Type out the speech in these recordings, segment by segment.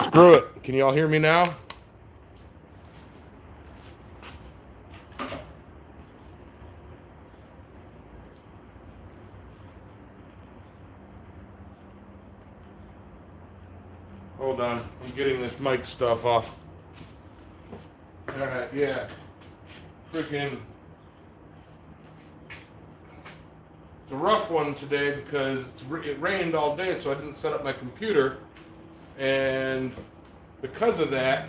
Screw it. Can y'all hear me now? Hold on. I'm getting this mic stuff off. Alright, yeah. Freaking. It's a rough one today because it rained all day, so I didn't set up my computer. And because of that,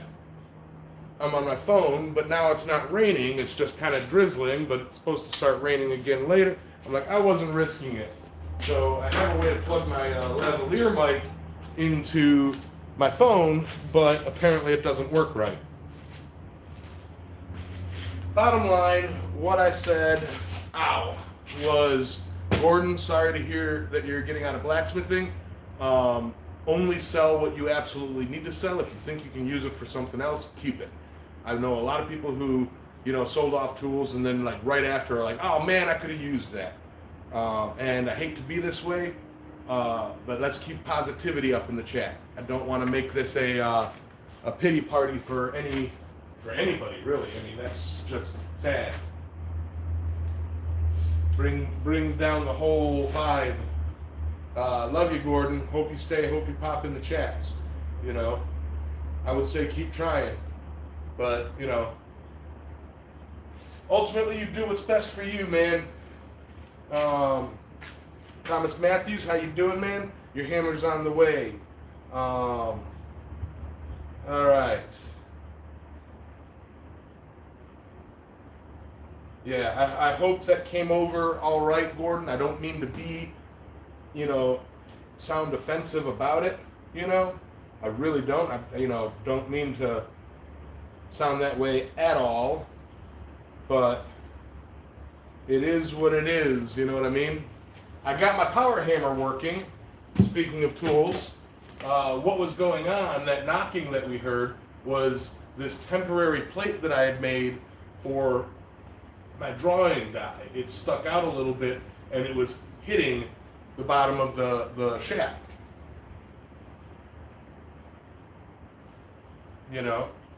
I'm on my phone, but now it's not raining. It's just kind of drizzling, but it's supposed to start raining again later. I'm like, I wasn't risking it. So I have a way to plug my lavalier mic into my phone, but apparently it doesn't work right. Bottom line, what I said, was, Gordon, sorry to hear that you're getting out of blacksmithing. Only sell what you absolutely need to sell. If you think you can use it for something else, keep it. I know a lot of people who, sold off tools and then like right after are like, oh man, I could have used that. And I hate to be this way, but let's keep positivity up in the chat. I don't want to make this a pity party for anybody, really. I mean, that's just sad. Brings down the whole vibe. Love you, Gordon. Hope you stay. Hope you pop in the chats. I would say keep trying, but ultimately you do what's best for you, man. Thomas Matthews, how you doing, man? Your hammer's on the way. All right. Yeah, I hope that came over all right, Gordon. I don't mean to be, sound offensive about it, I really don't. I, don't mean to sound that way at all, but it is what it is, you know what I mean? I got my power hammer working, speaking of tools. What was going on, that knocking that we heard, was this temporary plate that I had made for my drawing die. It stuck out a little bit, and it was hitting the bottom of the shaft.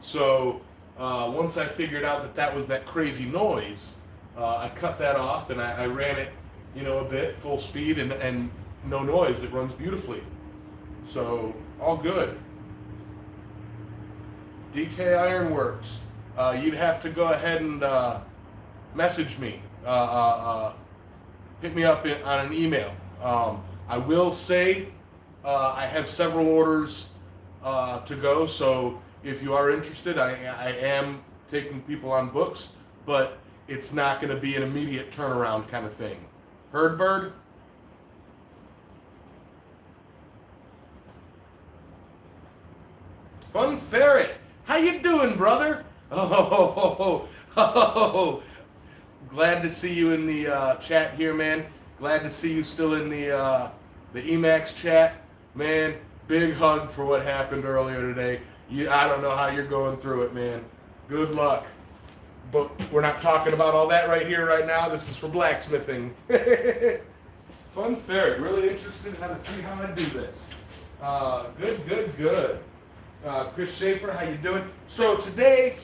So once I figured out that was that crazy noise, I cut that off and I ran it, a bit full speed and no noise. It runs beautifully. So all good. DK Ironworks. You'd have to go ahead and message me. Hit me up on an email. I will say I have several orders to go, so if you are interested, I am taking people on books, but it's not going to be an immediate turnaround kind of thing. Heard, Bird? Fun Ferret, how you doing, brother? Oh, glad to see you in the chat here, man. Glad to see you still in the Emacs chat, man. Big hug for what happened earlier today. I don't know how you're going through it, man. Good luck. But we're not talking about all that right here, right now. This is for blacksmithing. Fun Ferret. Really interested how to see how I do this. Good. Chris Schaefer, how you doing? So today,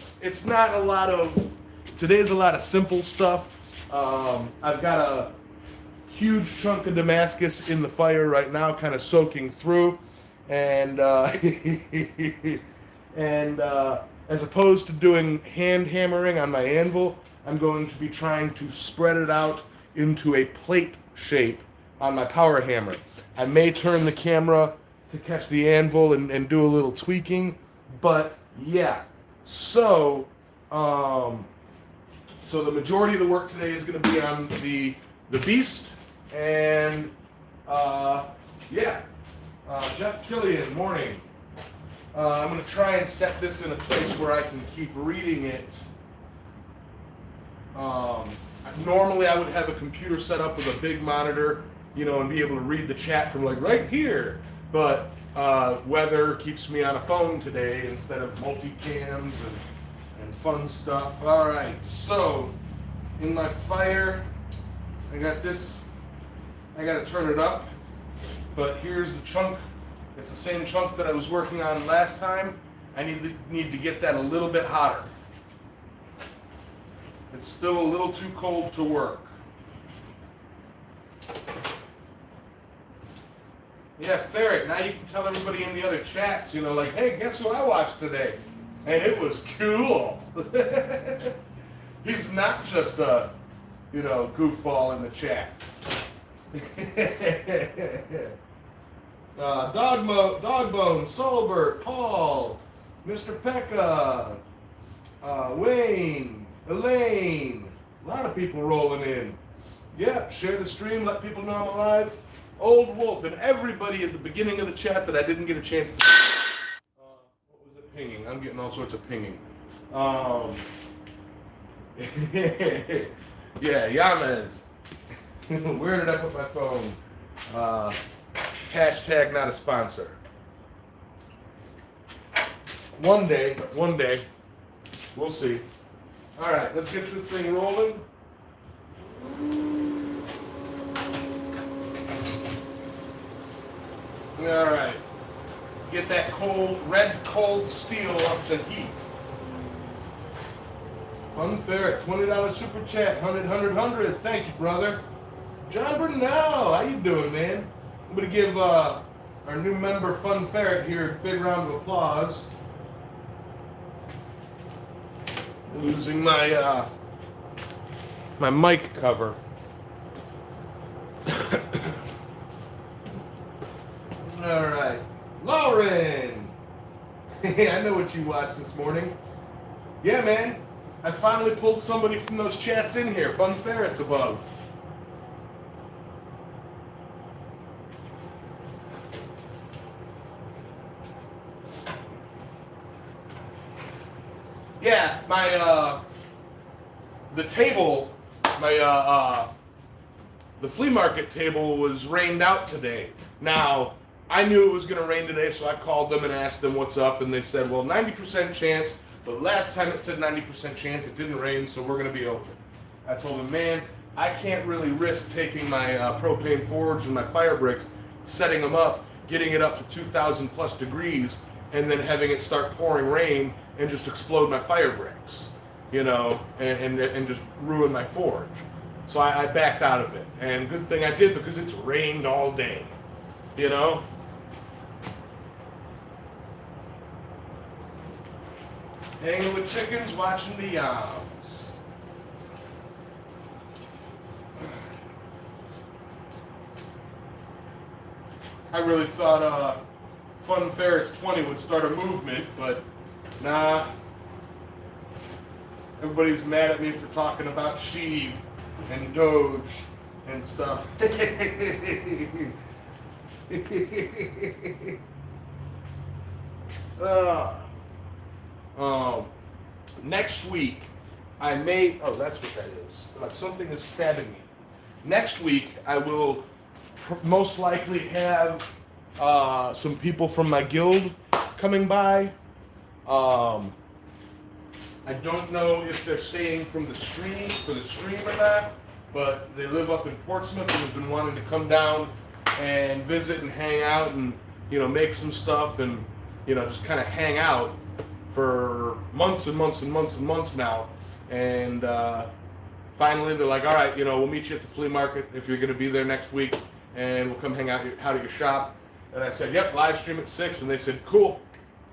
today's a lot of simple stuff. I've got a huge chunk of Damascus in the fire right now, kind of soaking through. And as opposed to doing hand hammering on my anvil, I'm going to be trying to spread it out into a plate shape on my power hammer. I may turn the camera to catch the anvil and do a little tweaking, but yeah. So the majority of the work today is going to be on the beast, and Jeff Killian, morning. I'm going to try and set this in a place where I can keep reading it. Normally I would have a computer set up with a big monitor, and be able to read the chat from like right here. But weather keeps me on a phone today instead of multicams and fun stuff. All right, so in my fire, I got this. I got to turn it up. But here's the chunk It's the same chunk that I was working on last time. I need to get that a little bit hotter. It's still a little too cold to work. Yeah, Ferret, now you can tell everybody in the other chats, you know, like, hey, guess who I watched today? And it was cool. He's not just a, you know, goofball in the chats. Dogbone, Solbert, Paul, Mr. Pekka, Wayne, Elaine, a lot of people rolling in. Yep, share the stream, let people know I'm alive. Old Wolf, and everybody at the beginning of the chat that I didn't get a chance to... what was it pinging? I'm getting all sorts of pinging. Yeah, Yamez. Where did I put my phone? Hashtag not a sponsor. One day, we'll see. All right, let's get this thing rolling. All right, get that cold steel up to heat. Fun Ferret, $20 super chat, 100. Thank you, brother. John Burnell, how you doing, man? I'm gonna give our new member, Fun Ferret, here a big round of applause. Losing my my mic cover. All right, Lauren. I know what you watched this morning. Yeah, man. I finally pulled somebody from those chats in here. Fun Ferret's above. Yeah, my the table, my the flea market table was rained out today. Now, I knew it was going to rain today, so I called them and asked them what's up, and they said, well, 90% chance, but last time it said 90% chance, it didn't rain, so we're going to be open. I told them, man, I can't really risk taking my propane forge and my fire bricks, setting them up, getting it up to 2,000 plus degrees, and then having it start pouring rain and just explode my fire bricks, you know, and just ruin my forge. So I backed out of it, and good thing I did because it's rained all day, you know. Hanging with chickens, watching the Yams. I really thought Fun Ferrets 20 would start a movement, but nah. Everybody's mad at me for talking about Sheev and Doge and stuff. Next week, I may... Oh, that's what that is. Like something is stabbing me. Next week, I will most likely have some people from my guild coming by. I don't know if they're staying for the stream or not, but they live up in Portsmouth and have been wanting to come down and visit and hang out and, you know, make some stuff and, you know, just kind of hang out for months and months and months and months now. And finally they're like, all right, you know, we'll meet you at the flea market if you're going to be there next week, and we'll come hang out at your shop. And I said, yep, live stream at 6. And they said, cool.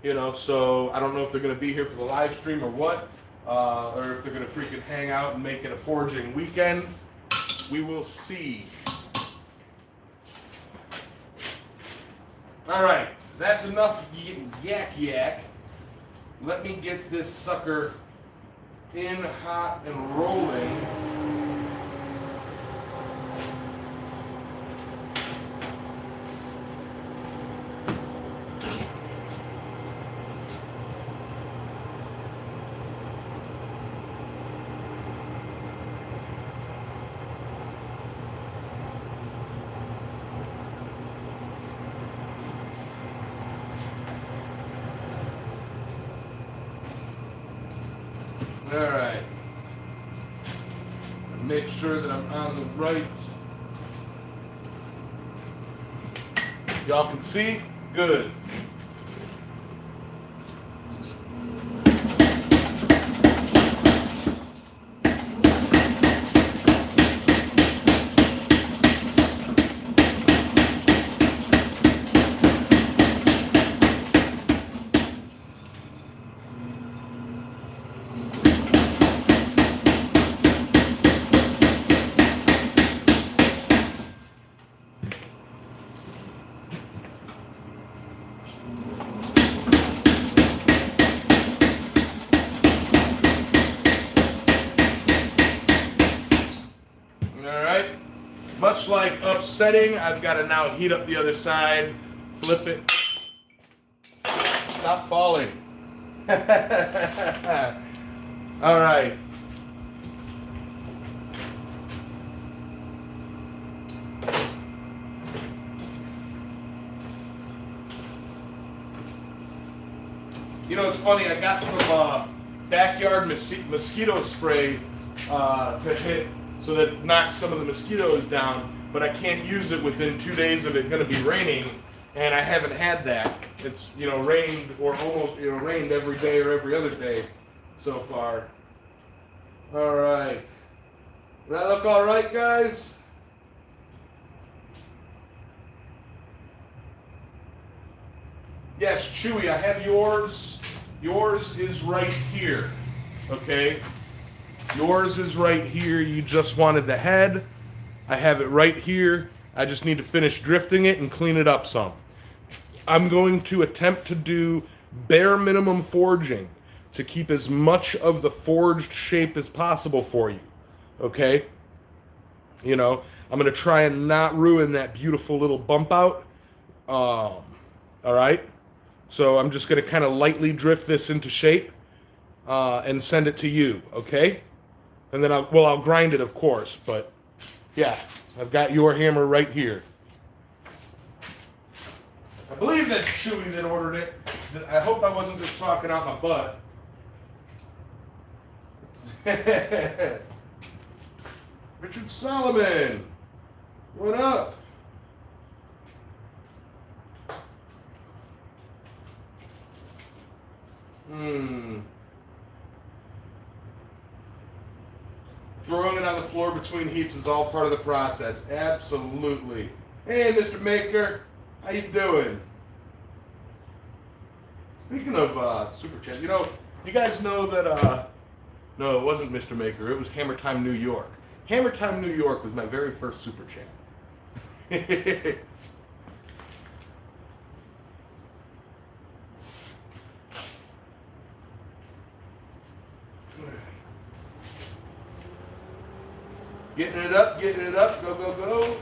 You know, so I don't know if they're going to be here for the live stream or what, or if they're going to freaking hang out and make it a forging weekend. We will see. All right, that's enough yak. Let me get this sucker in hot and rolling. All right. Make sure that I'm on the right. Y'all can see? Good. Much like upsetting, I've got to now heat up the other side, flip it. Stop falling. All right. You know, it's funny, I got some backyard mosquito spray to hit so that it knocks some of the mosquitoes down, but I can't use it within 2 days of it going to be raining, and I haven't had that. It's, you know, rained or almost, you know, rained every day or every other day so far. All right. Does that look all right, guys? Yes, Chewy, I have yours. Yours is right here, okay? Yours is right here. You just wanted the head. I have it right here. I just need to finish drifting it and clean it up some. I'm going to attempt to do bare minimum forging to keep as much of the forged shape as possible for you, okay? You know, I'm going to try and not ruin that beautiful little bump out. All right? So I'm just going to kind of lightly drift this into shape and send it to you, okay? And then I'll grind it, of course, but yeah, I've got your hammer right here. I believe that's Chewy that ordered it. I hope I wasn't just talking out my butt. Richard Solomon, what up? Throwing it on the floor between heats is all part of the process. Absolutely. Hey, Mr. Maker, how you doing? Speaking of Super Chat, you know, you guys know that, no, it wasn't Mr. Maker, it was Hammer Time New York. Hammer Time New York was my very first Super Chat. Getting it up, go, go, go.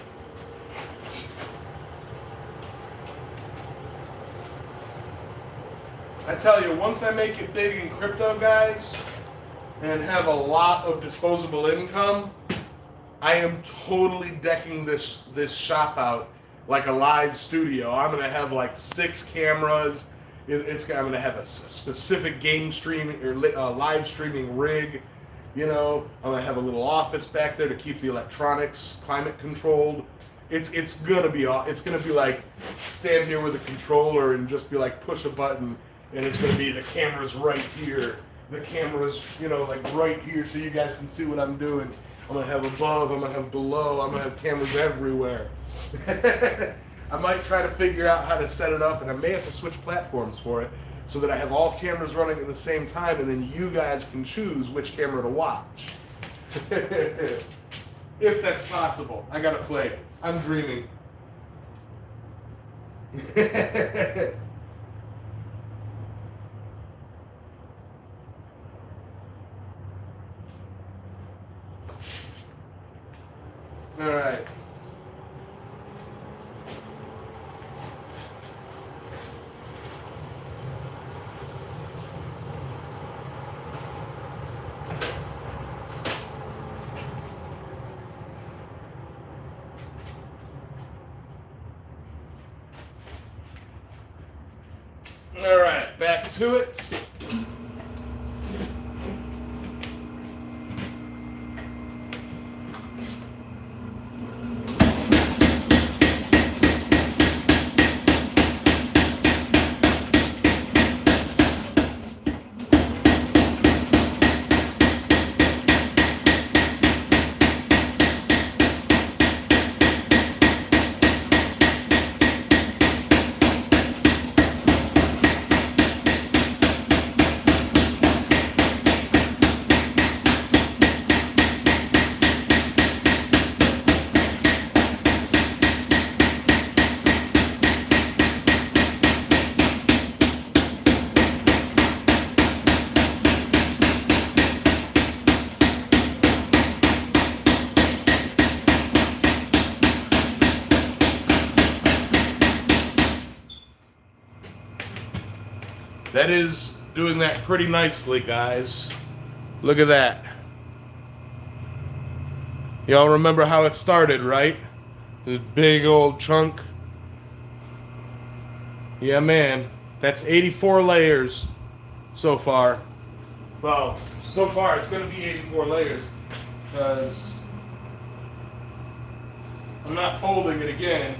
I tell you, once I make it big in crypto, guys, and have a lot of disposable income, I am totally decking this shop out like a live studio. I'm gonna have like 6 cameras. I'm gonna have a specific game streaming or live streaming rig. You know, I'm gonna have a little office back there to keep the electronics climate controlled. It's gonna be like stand here with a controller and just be like push a button, and it's gonna be the camera's right here. The camera's, you know, like right here, so you guys can see what I'm doing. I'm gonna have above, I'm gonna have below, I'm gonna have cameras everywhere. I might try to figure out how to set it up, and I may have to switch platforms for it, so that I have all cameras running at the same time, and then you guys can choose which camera to watch. If that's possible. I gotta play it. I'm dreaming. All right. All right, back to it. That is doing that pretty nicely, guys. Look at that. Y'all remember how it started, right? This big old chunk. Yeah, man. That's 84 layers so far. Well, so far it's going to be 84 layers because I'm not folding it again.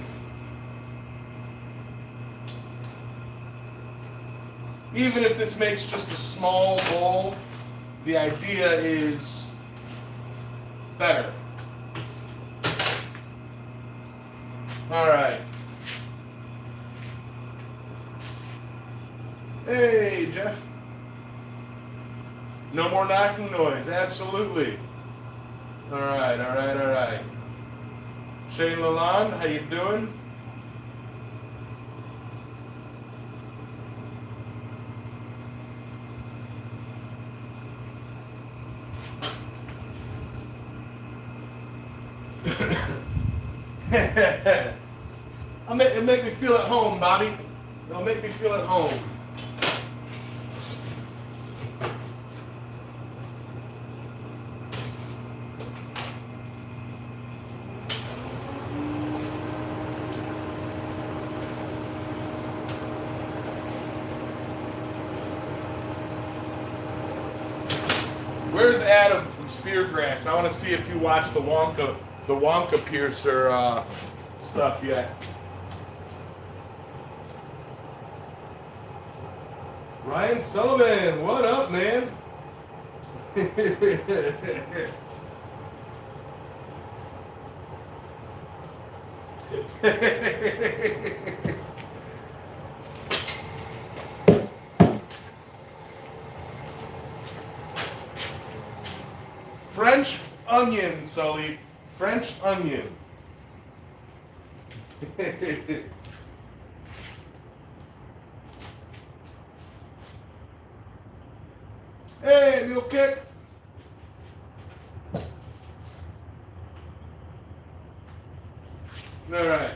Even if this makes just a small bowl, the idea is better. All right. Hey, Jeff. No more knocking noise, absolutely. All right, all right, all right. Shane Lalonde, how you doing? It make me feel at home, Bobby. It'll make me feel at home. Where's Adam from Speargrass? I want to see if you watched the Wonka Piercer stuff yet. Ryan Sullivan, what up, man? French onion, Sully. French onion. Hey, meal kick. All right.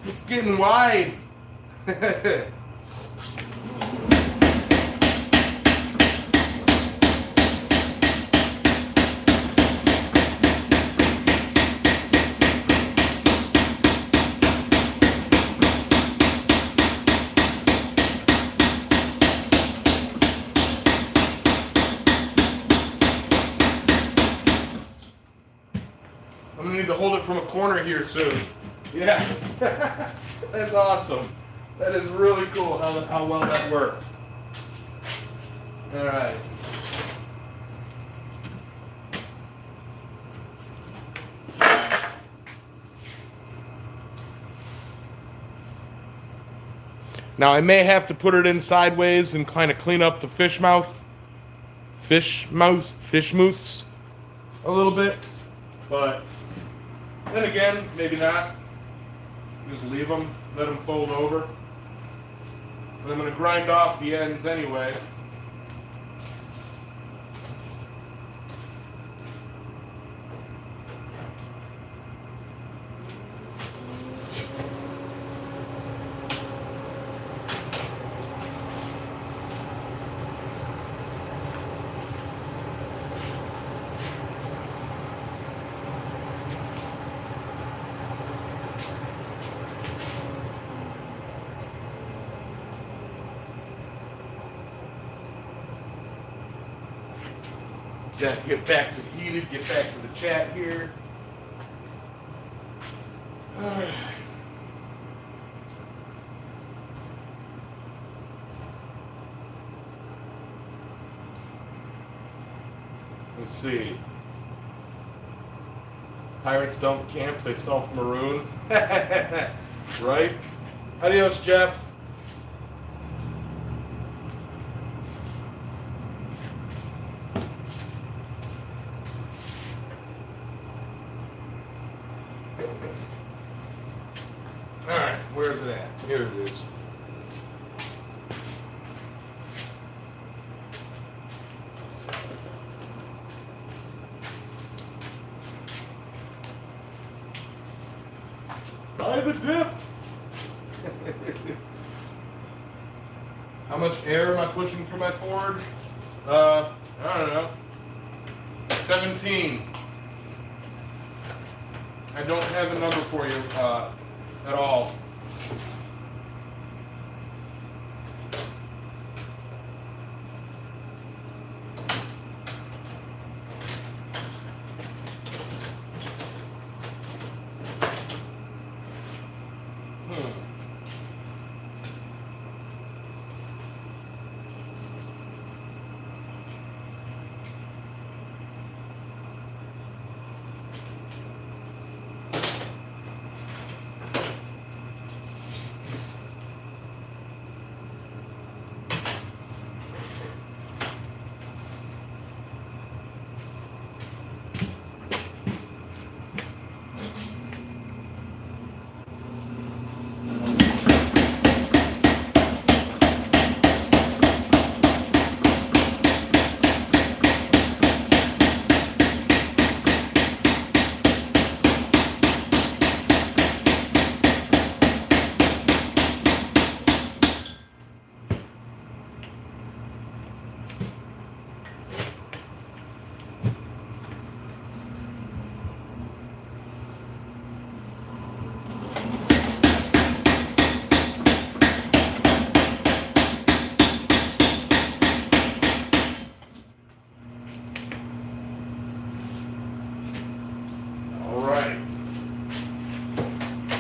It's getting wide. I'm gonna need to hold it from a corner here soon. Yeah, that's awesome. That is really cool how well that worked. All right. Now I may have to put it in sideways and kind of clean up the fish mouths a little bit, but then again, maybe not. Just leave them, let them fold over. And I'm going to grind off the ends anyway. Get back to the heated, get back to the chat here. Alright. Let's see. Pirates don't camp, they self-maroon. Right? Adios, Jeff. Alright, where's it at? Here it is. Buy the dip! How much air am I pushing through my Ford? I don't know. 17. I don't have a number for you at all.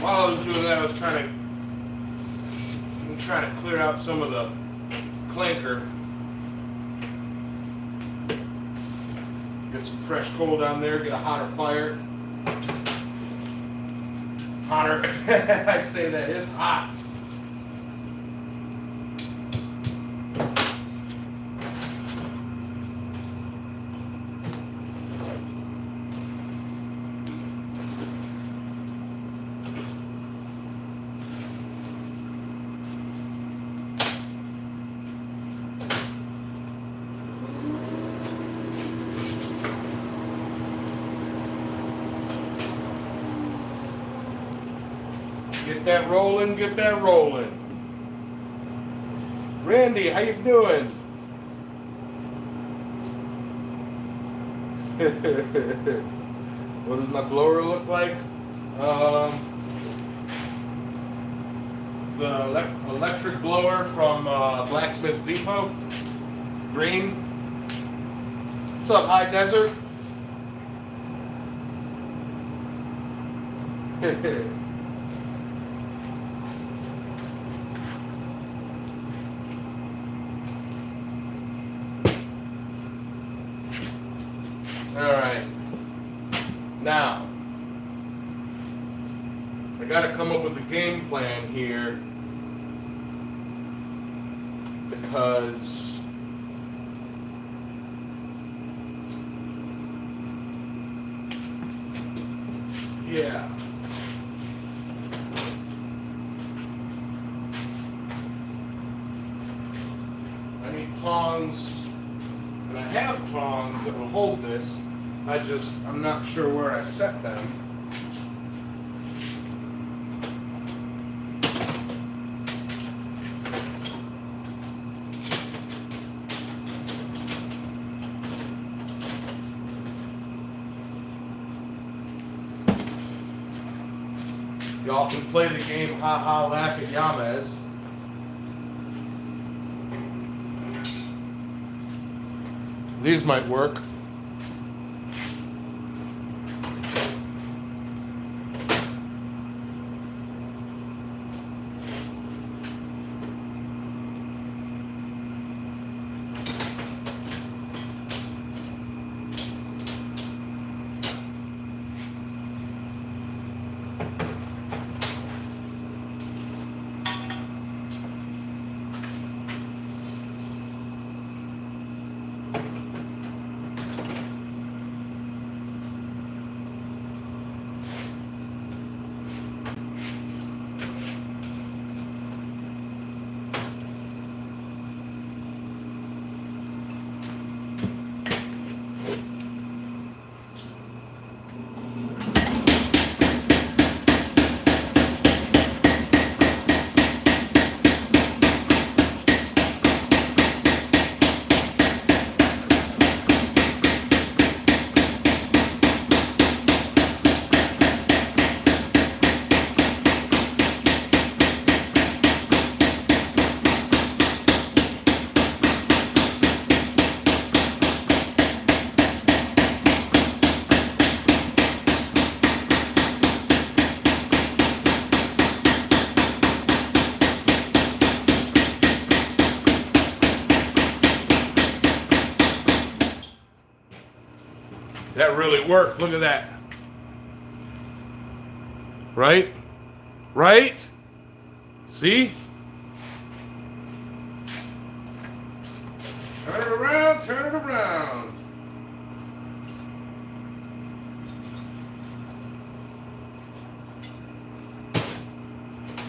While I was doing that, I was trying to clear out some of the clanker. Get some fresh coal down there, get a hotter fire. Hotter. I say that is hot. Get that rolling, get that rolling. Randy, how you doing? What does my blower look like? It's the electric blower from Blacksmith's Depot. Green. What's up, High Desert? Alright, now, I gotta come up with a game plan here, because yeah, I need tongs, and I have tongs that will hold this. I'm not sure where I set them. Y'all can play the game Ha Ha Laugh at Yamez. These might work. That really worked. Look at that. Right? Right? See? Turn it around, turn it around.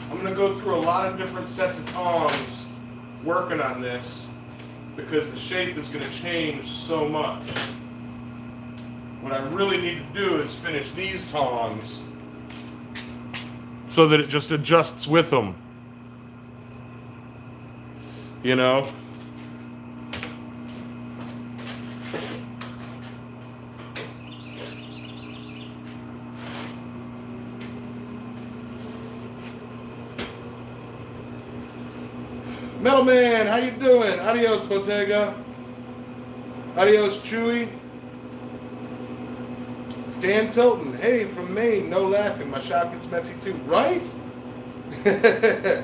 I'm going to go through a lot of different sets of tongs working on this because the shape is going to change so much. What I really need to do is finish these tongs so that it just adjusts with them. You know? Metal Man, how you doing? Adios, Bottega. Adios, Chewy. Stan Tilton, hey, from Maine, no laughing. My shop gets messy too, right? It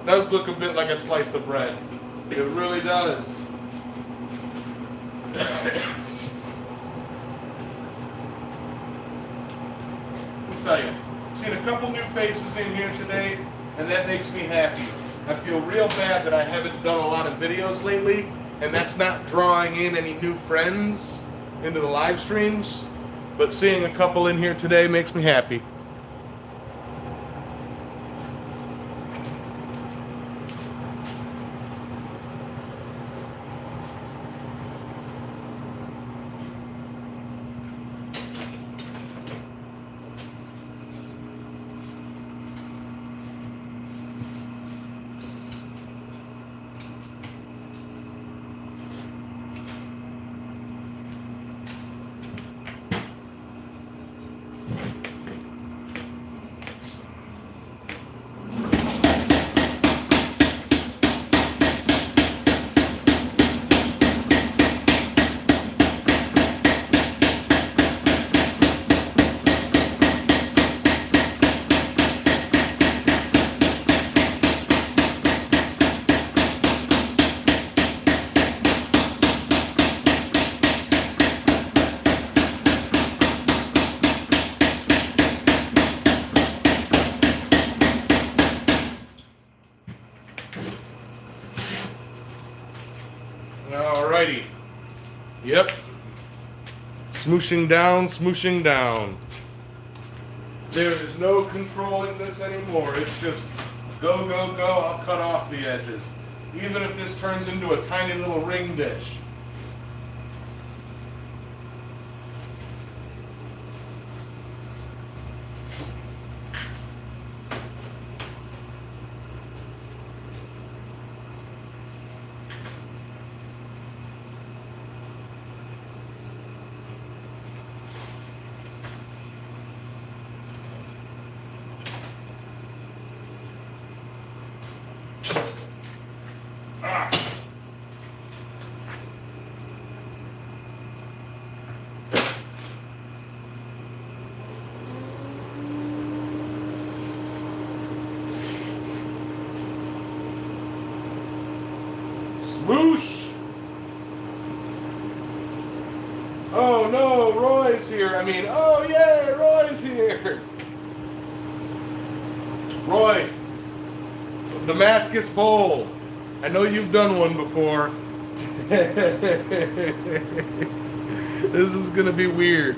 does look a bit like a slice of bread. It really does. I'll tell you. Seen a couple new faces in here today, and that makes me happy. I feel real bad that I haven't done a lot of videos lately, and that's not drawing in any new friends into the live streams, but seeing a couple in here today makes me happy. Alrighty. Yep. Smooshing down, smooshing down. There is no controlling this anymore. It's just go, go, go. I'll cut off the edges. Even if this turns into a tiny little ring dish. Whoosh! Oh no, Roy's here. I mean, oh yeah, Roy's here. Roy, Damascus Bowl. I know you've done one before. This is gonna be weird.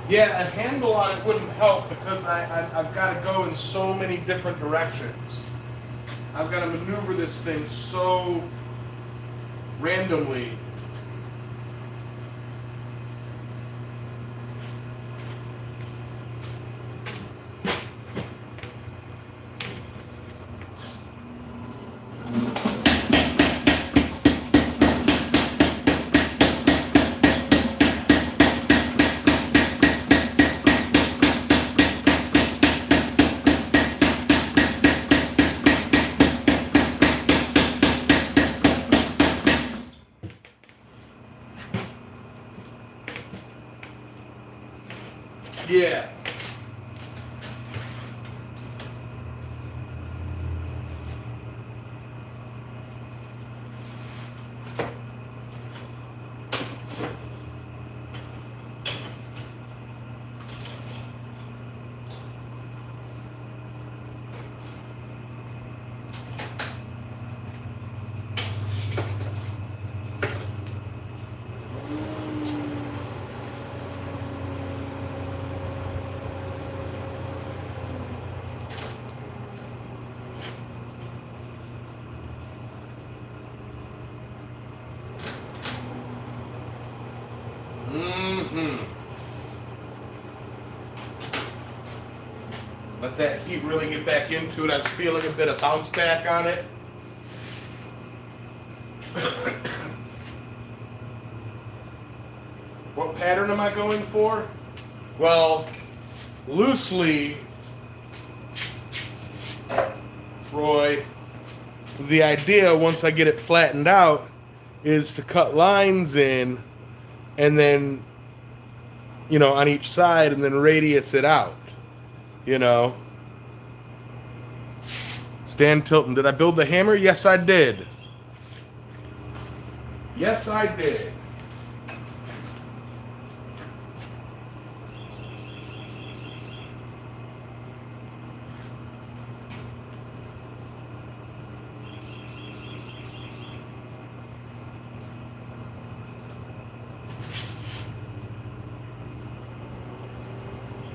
Yeah, a handle on it wouldn't help because I've got to go in so many different directions. I've got to maneuver this thing so randomly. Yeah. Let that heat really get back into it. I was feeling a bit of bounce back on it. What pattern am I going for? Well, loosely, Roy, the idea once I get it flattened out is to cut lines in and then, you know, on each side and then radius it out. You know. Stan Tilton, did I build the hammer? Yes, I did. Yes, I did.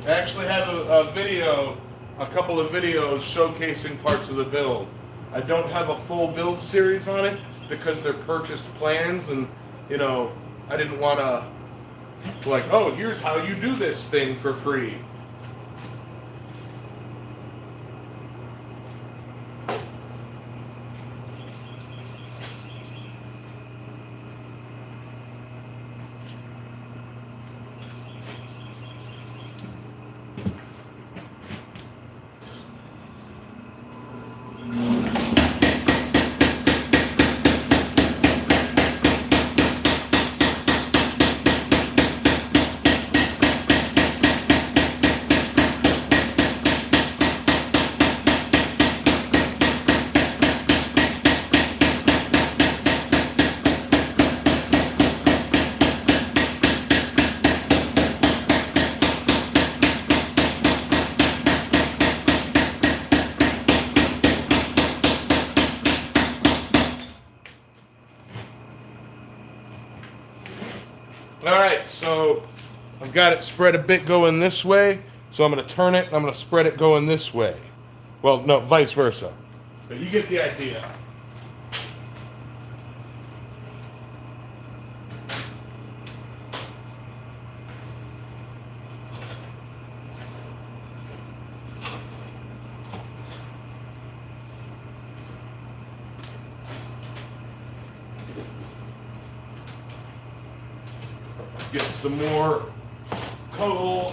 I actually have a video, a couple of videos showcasing parts of the build. I don't have a full build series on it because they're purchased plans and, you know, I didn't want to, like, oh, here's how you do this thing for free. Alright, so I've got it spread a bit going this way, so I'm going to turn it and I'm going to spread it going this way. Well, no, vice versa. But you get the idea. Get some more coal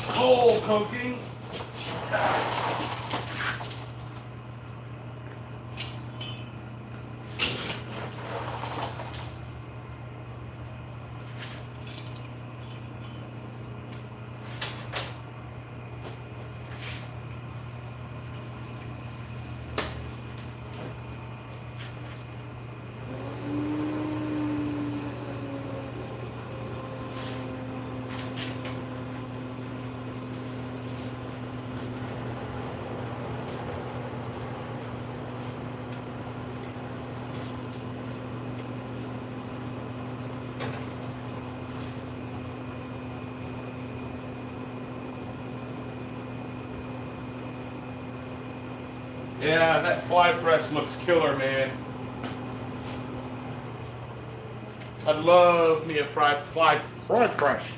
coking. Yeah, that fly press looks killer, man. I'd love me a fly press.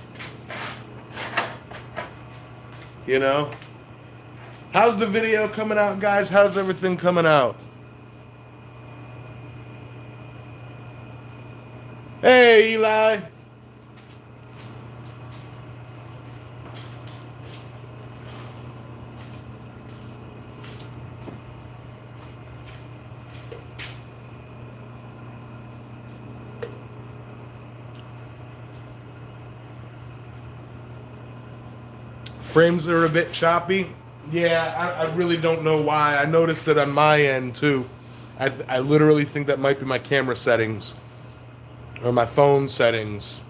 You know? How's the video coming out, guys? How's everything coming out? Hey, Eli. Frames are a bit choppy. Yeah, I really don't know why. I noticed it on my end too. I literally think that might be my camera settings or my phone settings.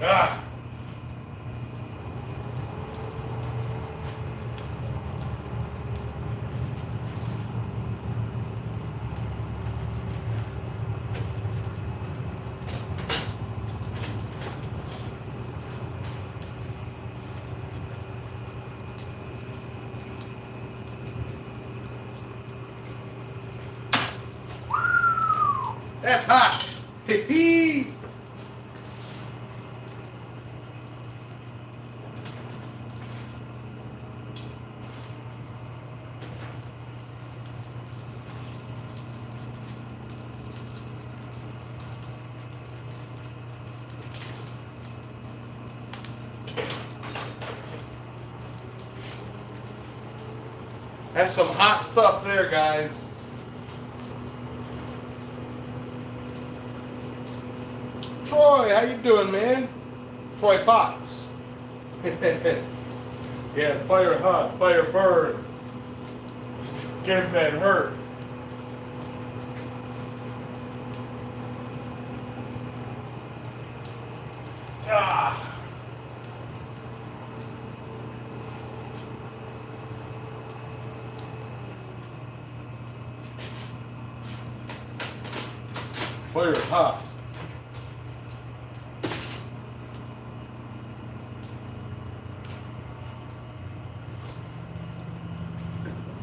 Ah. That's hot. Hee. That's some hot stuff there, guys. Troy, how you doing, man? Troy Fox. Yeah, fire hot, fire burn. Get that hurt. Ah. Fire hot.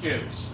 Gives.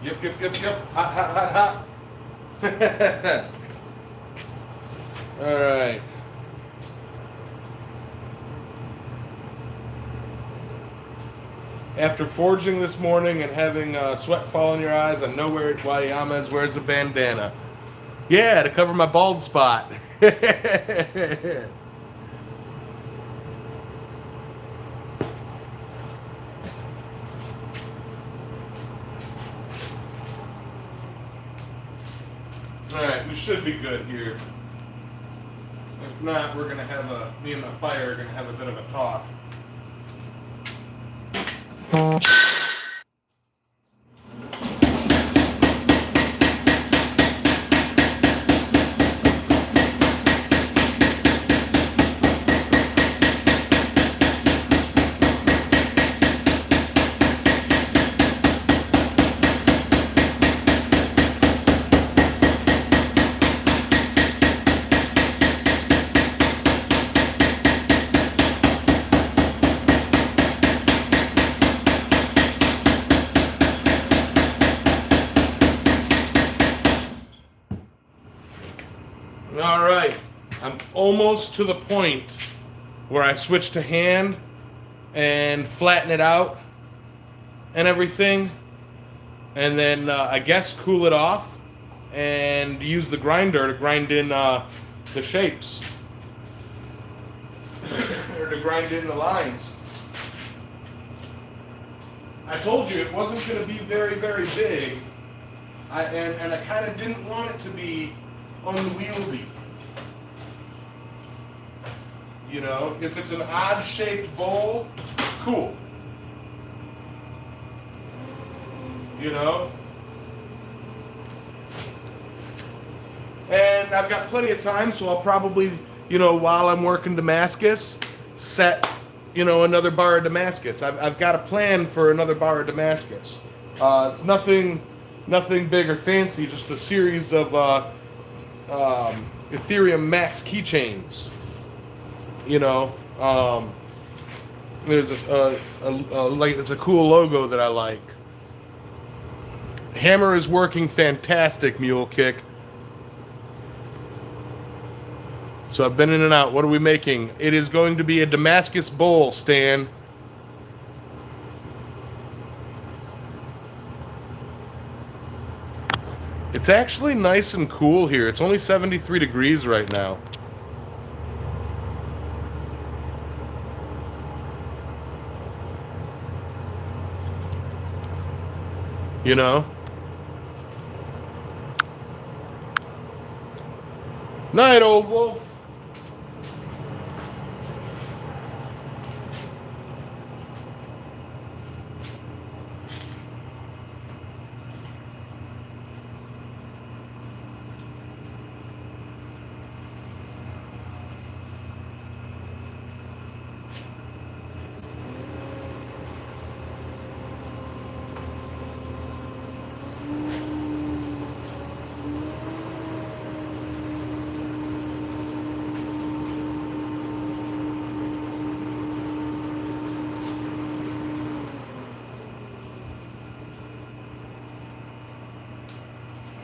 Yep, yep, yep, yep. Hot, hot, hot, hot. All right. After forging this morning and having sweat fall in your eyes, I know why Yamez wears a bandana. Yeah, to cover my bald spot. Alright, we should be good here. If not, we're gonna have me and my fire are gonna have a bit of a talk. All right, I'm almost to the point where I switch to hand and flatten it out and everything, and then I guess cool it off and use the grinder to grind in the shapes or to grind in the lines. I told you it wasn't going to be very, very big, and I kind of didn't want it to be unwieldy. You know, if it's an odd shaped bowl, cool. You know? And I've got plenty of time, so I'll probably, you know, while I'm working Damascus, set, you know, another bar of Damascus. I've got a plan for another bar of Damascus. It's nothing big or fancy, just a series of Ethereum Max keychains. You know, there's it's a cool logo that I like. Hammer is working fantastic, Mule Kick. So I've been in and out. What are we making? It is going to be a Damascus bowl, Stan. It's actually nice and cool here. It's only 73 degrees right now. You know? Night, old wolf.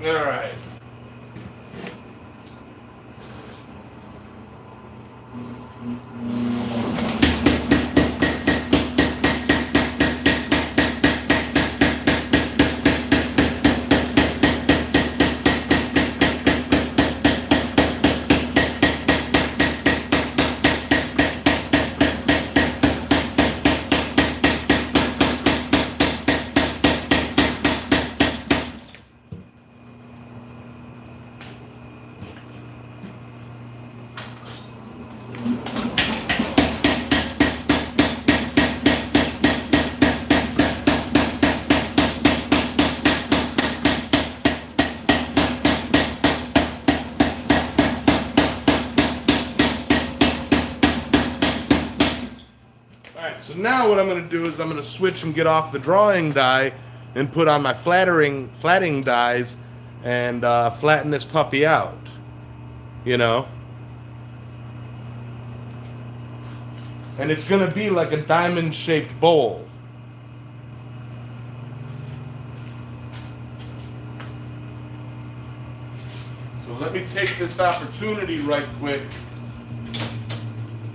All right. So now what I'm going to do is I'm going to switch and get off the drawing die and put on my flattening dies and flatten this puppy out. You know? And it's going to be like a diamond-shaped bowl. me take this opportunity right quick,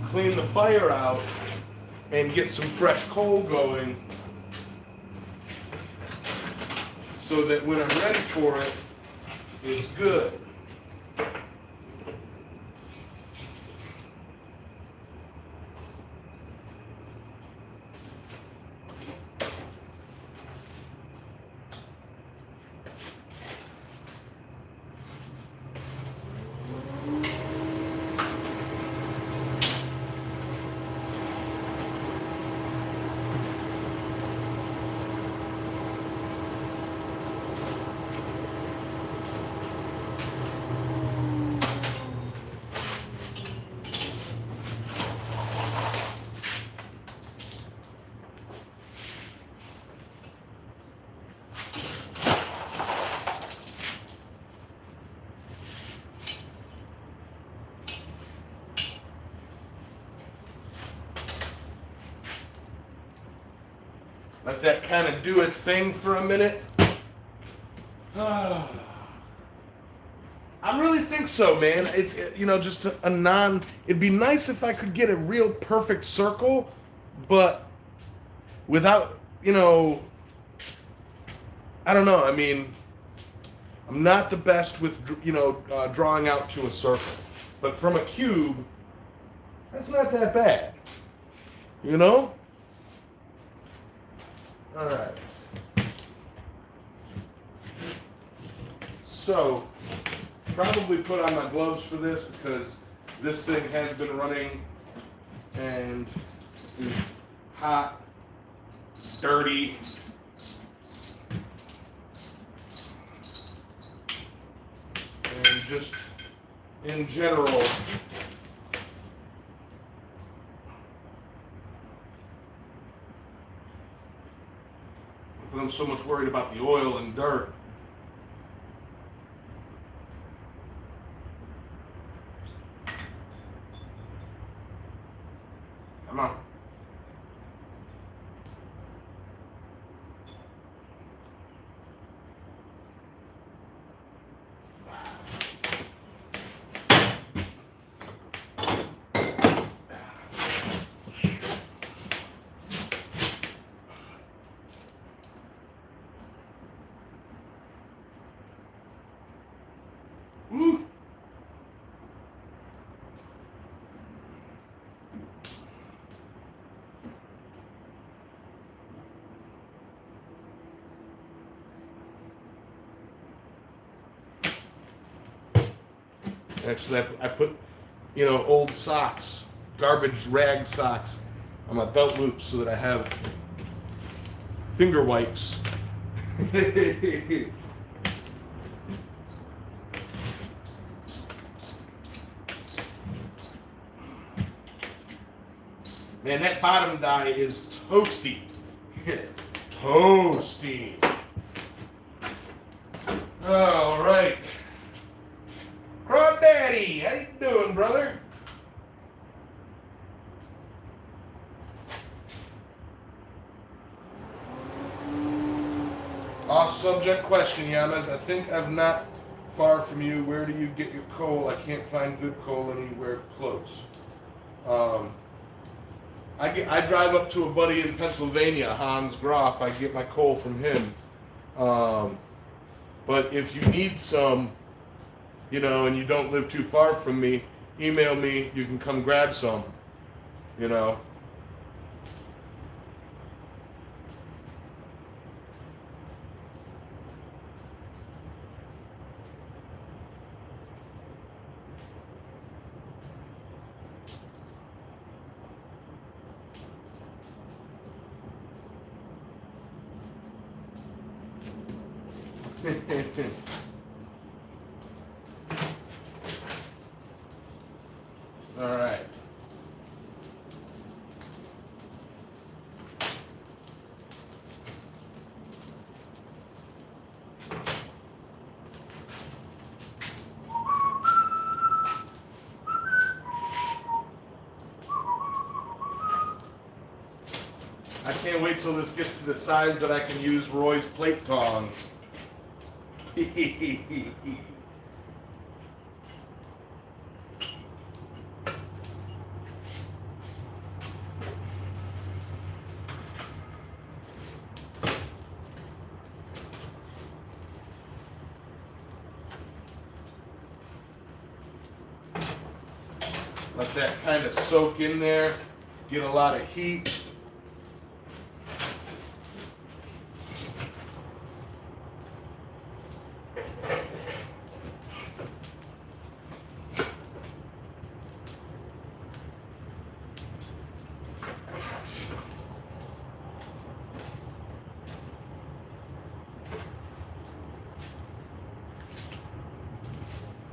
clean the fire out, and get some fresh coal going so that when I'm ready for it, it's good. Let that kind of do its thing for a minute. I really think so, man. It's, just a non... It'd be nice if I could get a real perfect circle, but without, I don't know. I mean, I'm not the best with, drawing out to a circle. But from a cube, that's not that bad. All right. So, probably put on my gloves for this because this thing has been running and is hot, dirty. And just in general, I'm so much worried about the oil and dirt. Come on. Woo. Actually, I put, old socks, garbage rag socks on my belt loop so that I have finger wipes. Man, that bottom die is toasty. Toasty. All right. Crawdaddy, how you doing, brother? Off subject question, Yamez. I think I'm not far from you. Where do you get your coal? I can't find good coal anywhere close. I drive up to a buddy in Pennsylvania, Hans Groff. I get my coal from him. But if you need some, and you don't live too far from me, email me. You can come grab some, All right. I can't wait till this gets to the size that I can use Roy's plate tongs. Let that kind of soak in there, get a lot of heat.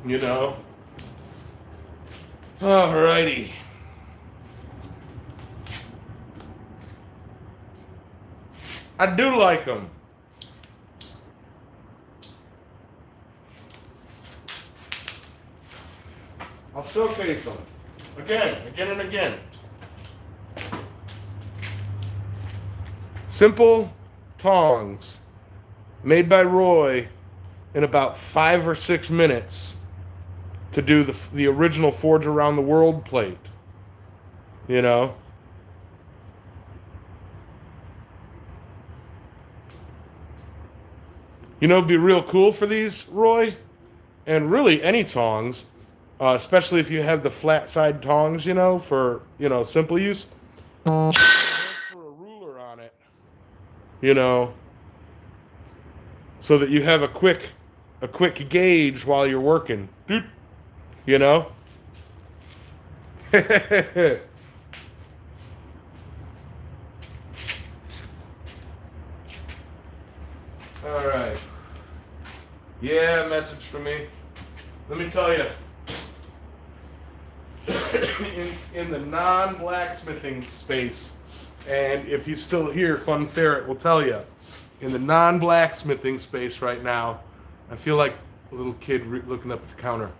You know? Alrighty. I do like them. I'll showcase them. Again and again. Simple tongs made by Roy in about 5 or 6 minutes to do the original Forge Around the World plate. You know? You know, it'd be real cool for these, Roy, and really any tongs, especially if you have the flat side tongs, you know, for, you know, simple use. For a ruler on it, you know, so that you have a quick gauge while you're working. You know? All right. Yeah, message from me. Let me tell you, in the non-blacksmithing space, and if he's still here, Fun Ferret will tell you, in the non-blacksmithing space right now, I feel like a little kid looking up at the counter.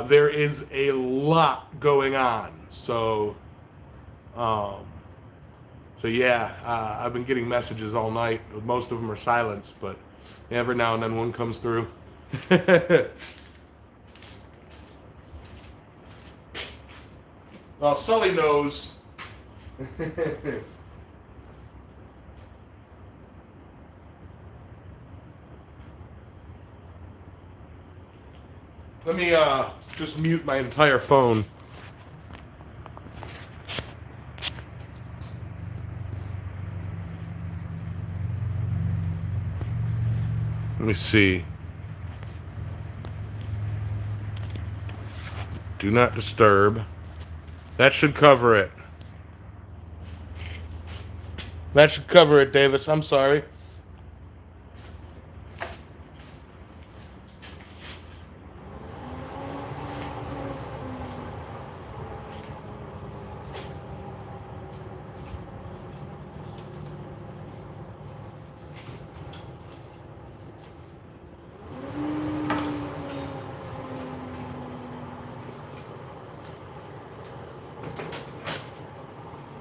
There is a lot going on. So yeah, I've been getting messages all night. Most of them are silenced, but every now and then one comes through. Well, Sully knows. Let me just mute my entire phone. Let me see. Do not disturb. That should cover it. That should cover it, Davis. I'm sorry.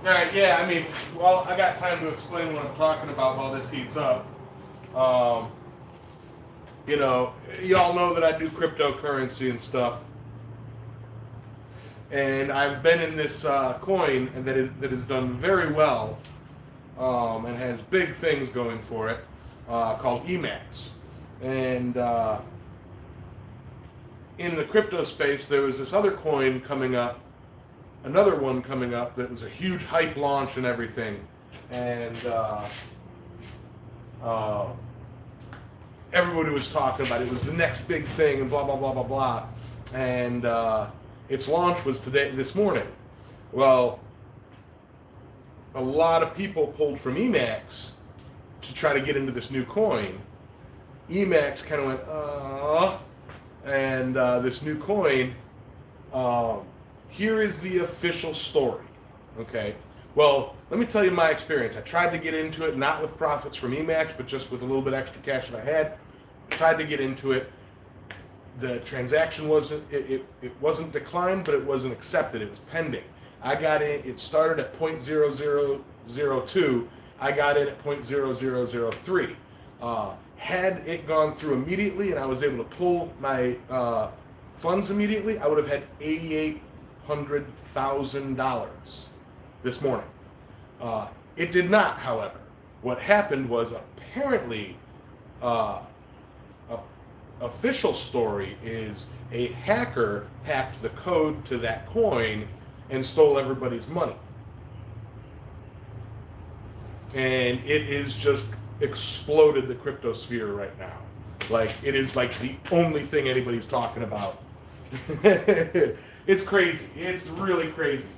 Alright, yeah, I mean, well, I got time to explain what I'm talking about while this heats up. You know, y'all know that I do cryptocurrency and stuff. And I've been in this coin that has done very well and has big things going for it called Emacs. And in the crypto space, there was this other coin coming up, another one coming up that was a huge hype launch and everything. And everybody was talking about it. It was the next big thing and blah, blah, blah, blah, blah. And its launch was this morning. Well, a lot of people pulled from Emacs to try to get into this new coin. Emacs kind of went, and this new coin, here is the official story, okay? Well, let me tell you my experience. I tried to get into it, not with profits from Emacs, but just with a little bit extra cash that I had. I tried to get into it. The transaction wasn't, it wasn't declined, but it wasn't accepted. It was pending. I got in, it started at 0.0002. I got in at 0.0003. Had it gone through immediately and I was able to pull my funds immediately, I would have had $800,000 this morning. It did not, however. What happened was apparently a official story is a hacker hacked the code to that coin and stole everybody's money. And it is just exploded the crypto sphere right now. Like, it is like the only thing anybody's talking about. It's crazy. It's really crazy.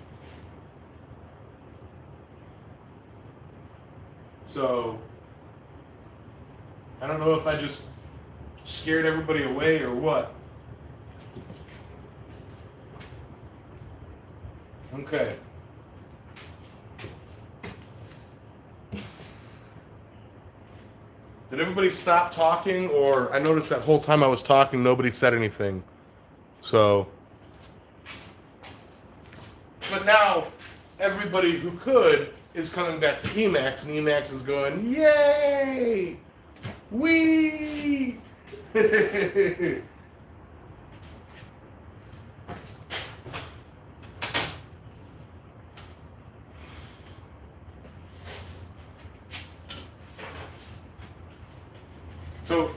So, I don't know if I just scared everybody away or what. Okay. Did everybody stop talking, or I noticed that whole time I was talking, nobody said anything. So, but now everybody who could is coming back to Emacs, and Emacs is going, yay! Wee! So,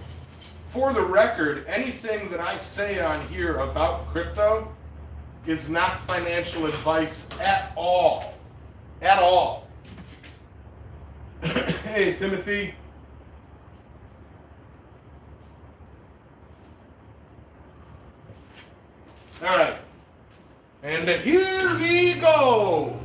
for the record, anything that I say on here about crypto is not financial advice at all. At all. Hey, Timothy. All right. And here we go.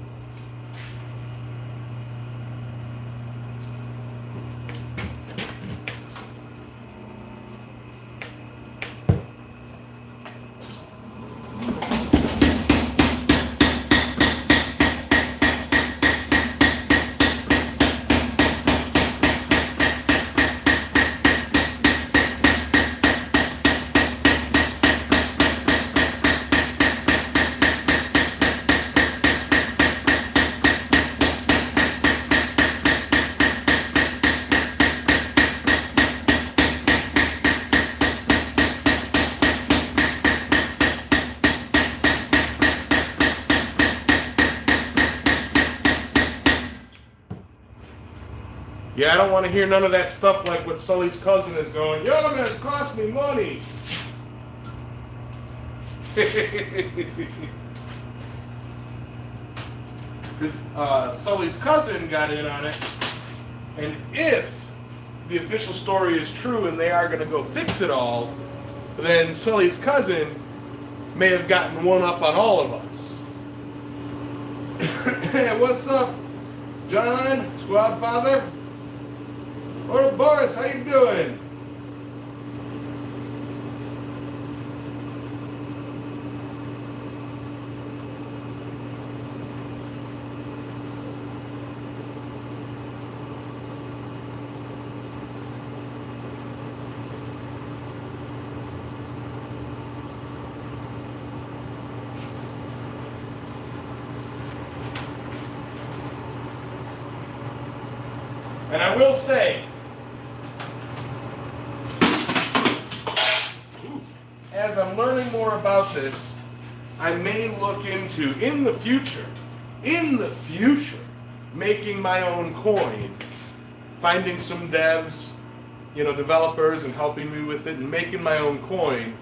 Yeah, I don't want to hear none of that stuff like what Sully's cousin is going, Yamez cost me money. Because Sully's cousin got in on it, and if the official story is true and they are going to go fix it all, then Sully's cousin may have gotten one up on all of us. Hey, what's up, John, Squad Father? What up, Boris? How you doing? And I will say, as I'm learning more about this, I may look into, in the future, making my own coin, finding some devs, developers, and helping me with it, and making my own coin,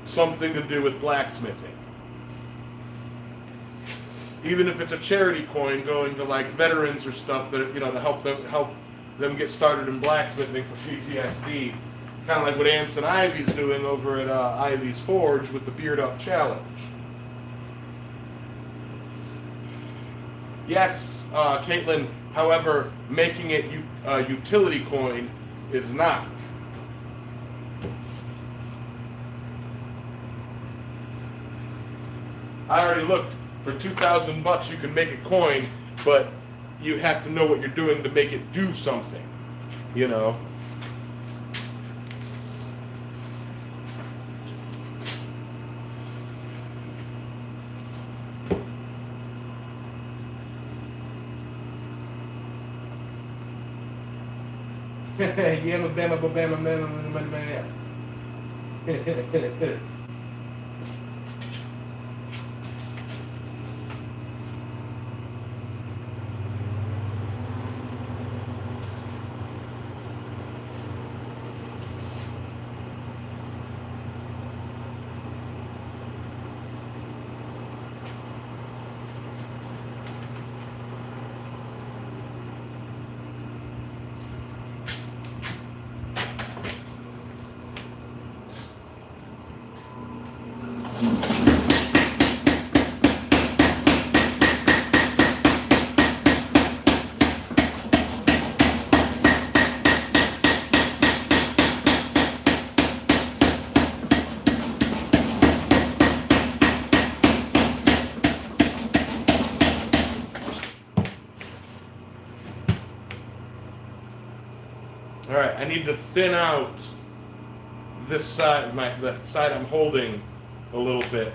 something to do with blacksmithing. Even if it's a charity coin going to like veterans or stuff that to help them get started in blacksmithing for PTSD, kind of like what Anson Ivy's doing over at Ivy's Forge with the Beard Up Challenge. Yes, Caitlin. However, making it a utility coin is not. I already looked. For $2,000 you can make a coin, but you have to know what you're doing to make it do something, Yamma bama bama bama bama. need to thin out this side, that side I'm holding a little bit.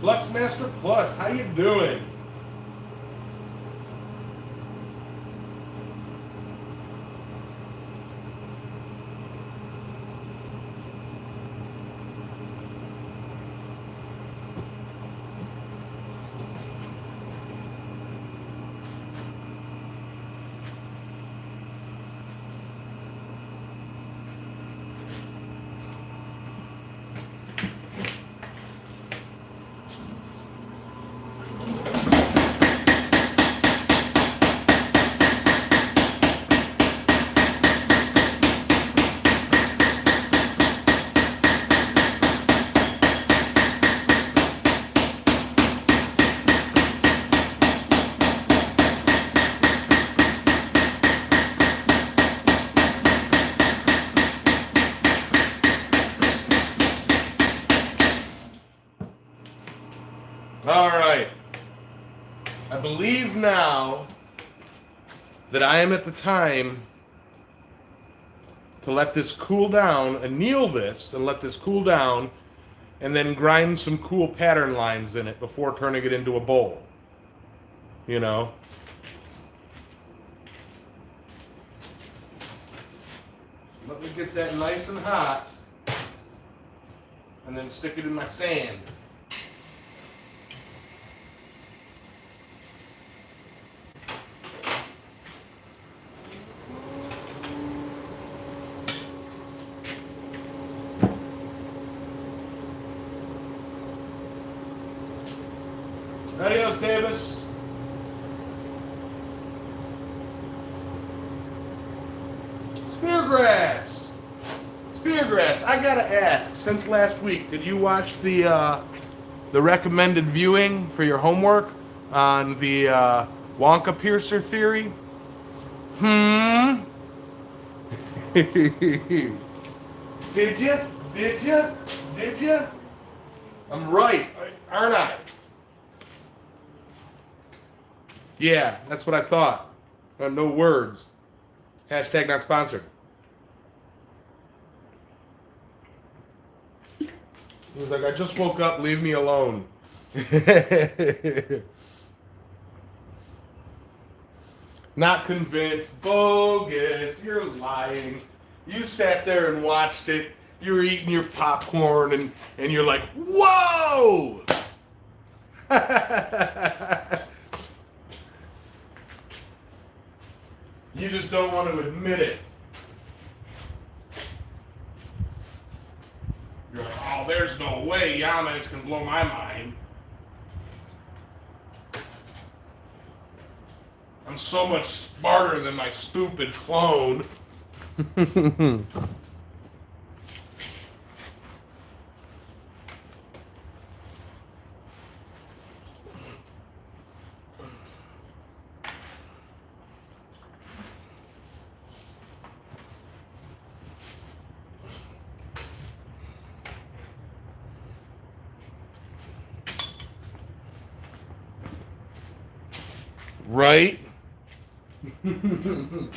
Fluxmaster Plus, how you doing? All right. I believe now that I am at the time to let this cool down, anneal this and let this cool down, and then grind some cool pattern lines in it before turning it into a bowl. You know? Let me get that nice and hot, and then stick it in my sand. Adios, Davis. Speargrass. Speargrass. I gotta ask. Since last week, did you watch the recommended viewing for your homework on the Wonka piercer theory? Did you? Did you? Did you? I'm right, aren't I? Yeah, that's what I thought. No words. Hashtag not sponsored. He was like, I just woke up, leave me alone. Not convinced. Bogus. You're lying. You sat there and watched it. You were eating your popcorn and you're like, whoa! You just don't want to admit it. You're like, oh, there's no way Yamez can blow my mind. I'm so much smarter than my stupid clone. Right? I'm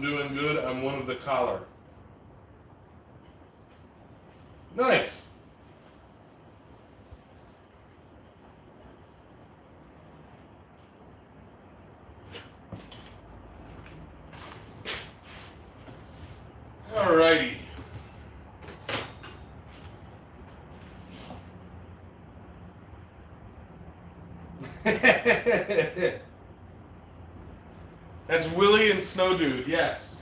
doing good. I'm one of the collar. Nice. That's Willie and Snow Dude, yes.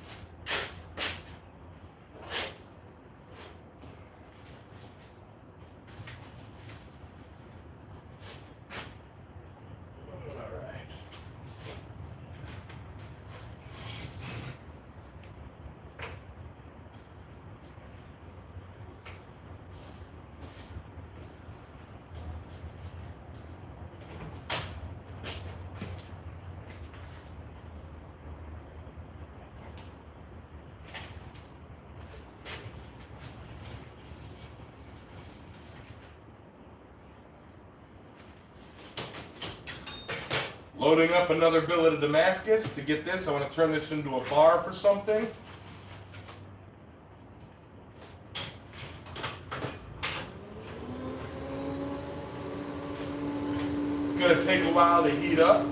Loading up another billet of Damascus. To get this, I want to turn this into a bar for something. It's going to take a while to heat up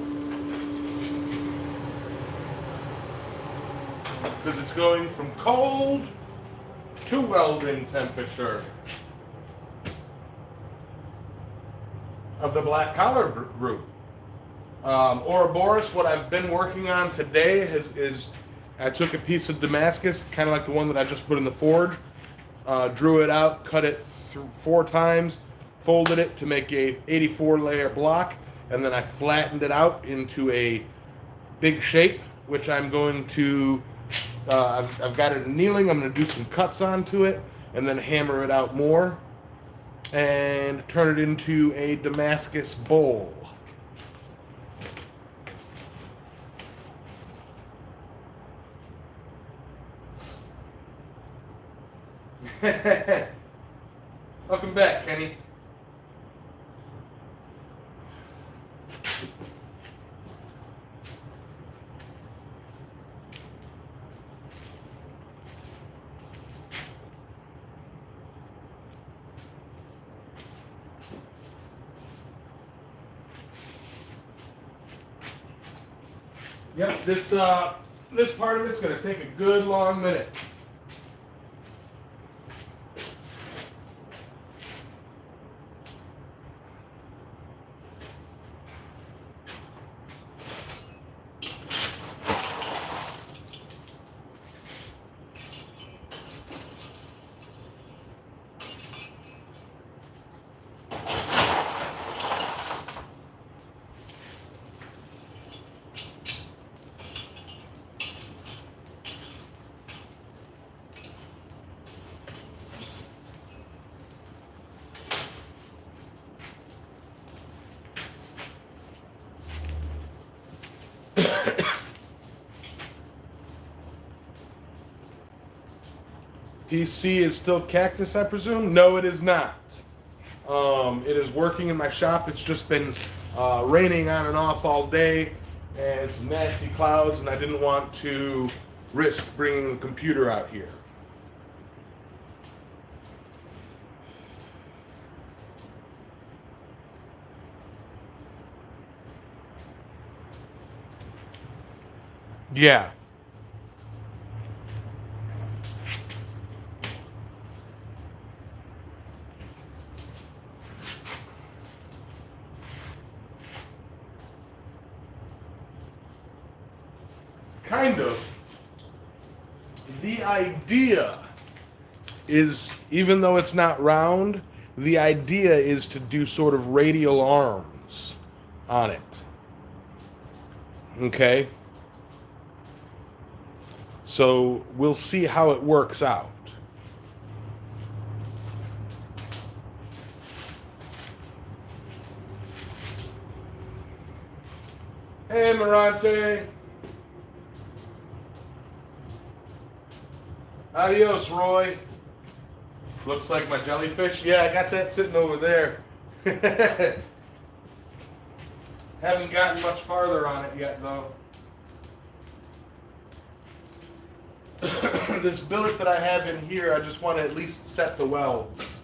because it's going from cold to welding temperature of the black collar group. Ouroboros, what I've been working on today is I took a piece of Damascus, kind of like the one that I just put in the forge, drew it out, cut it through 4 times, folded it to make a 84 layer block, and then I flattened it out into a big shape, which I'm going to, I've got it annealing, I'm going to do some cuts onto it, and then hammer it out more, and turn it into a Damascus bowl. Welcome back, Kenny. Yep, this part of it's going to take a good long minute. PC is still Cactus, I presume? No, it is not. It is working in my shop. It's just been raining on and off all day, and some nasty clouds, and I didn't want to risk bringing the computer out here. Yeah. Kind of. The idea is, even though it's not round, the idea is to do sort of radial arms on it. Okay? So we'll see how it works out. Hey, Marante. Adios, Roy. Looks like my jellyfish. Yeah, I got that sitting over there. Haven't gotten much farther on it yet, though. This billet that I have in here, I just want to at least set the welds.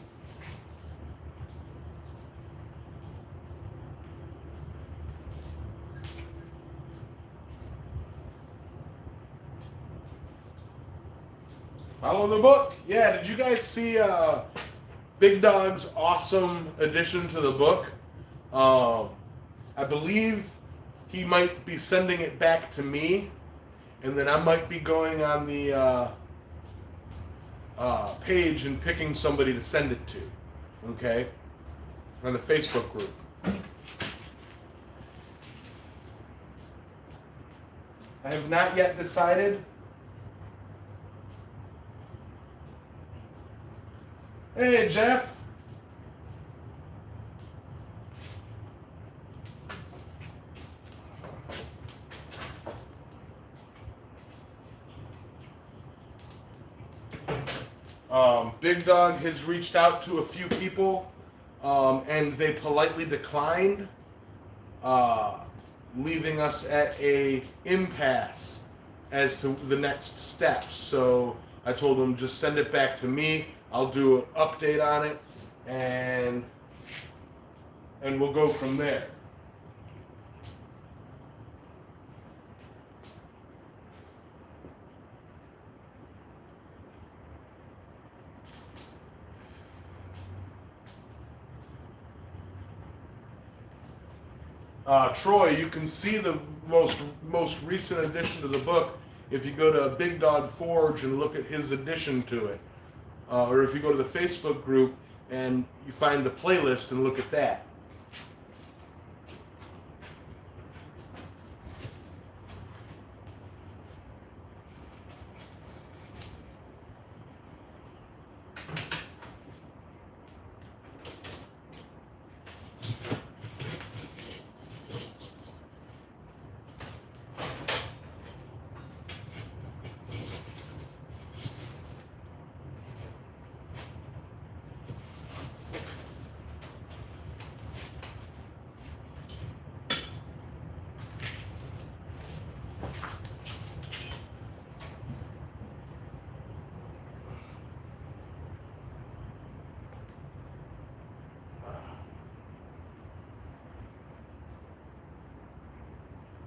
Follow the book. Yeah, did you guys see Big Dog's awesome addition to the book? I believe he might be sending it back to me, and then I might be going on the page and picking somebody to send it to. Okay? On the Facebook group. I have not yet decided. Hey, Jeff. Big Dog has reached out to a few people, and they politely declined, leaving us at a impasse as to the next steps. So I told them just send it back to me. I'll do an update on it, and we'll go from there. Troy, you can see the most recent addition to the book if you go to Big Dog Forge and look at his addition to it. Or if you go to the Facebook group and you find the playlist and look at that.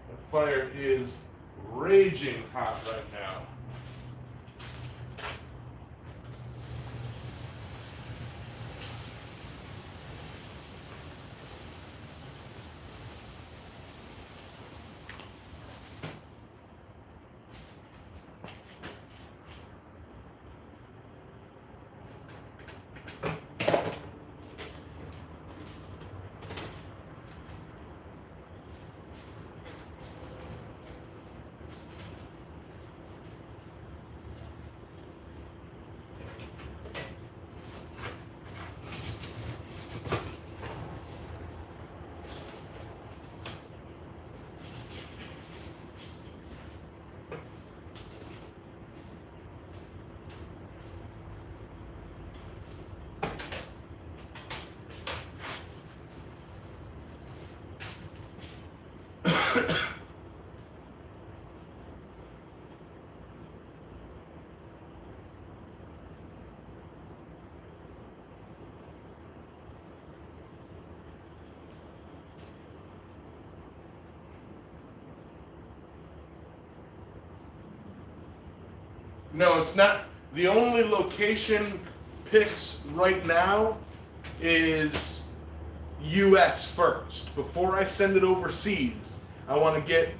The fire is raging hot right now. No, it's not. The only location picks right now is U.S. first. Before I send it overseas, I want to get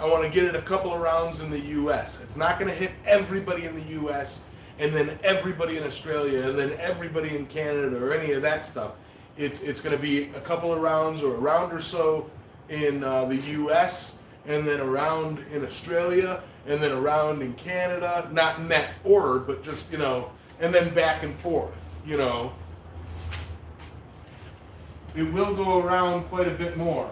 it a couple of rounds in the U.S. It's not going to hit everybody in the U.S. and then everybody in Australia and then everybody in Canada or any of that stuff. It's going to be a couple of rounds or a round or so in the U.S. and then a round in Australia and then a round in Canada. Not in that order, but just, and then back and forth, It will go around quite a bit more.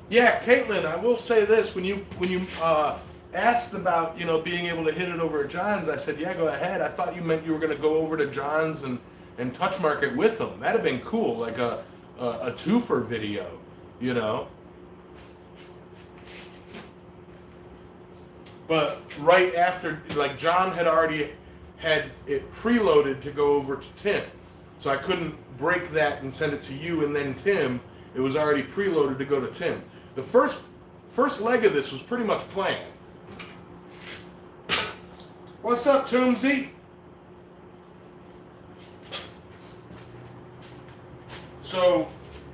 Yeah, Caitlin, I will say this: when you asked about being able to hit it over at John's, I said, yeah, go ahead. I thought you meant you were going to go over to John's and touch market with them. That'd have been cool, like a twofer video, you know. But right after, like, John had already had it preloaded to go over to Tim, so I couldn't break that and send it to you and then Tim. It was already preloaded to go to Tim. The first leg of this was pretty much planned. What's up, Toomsy? So,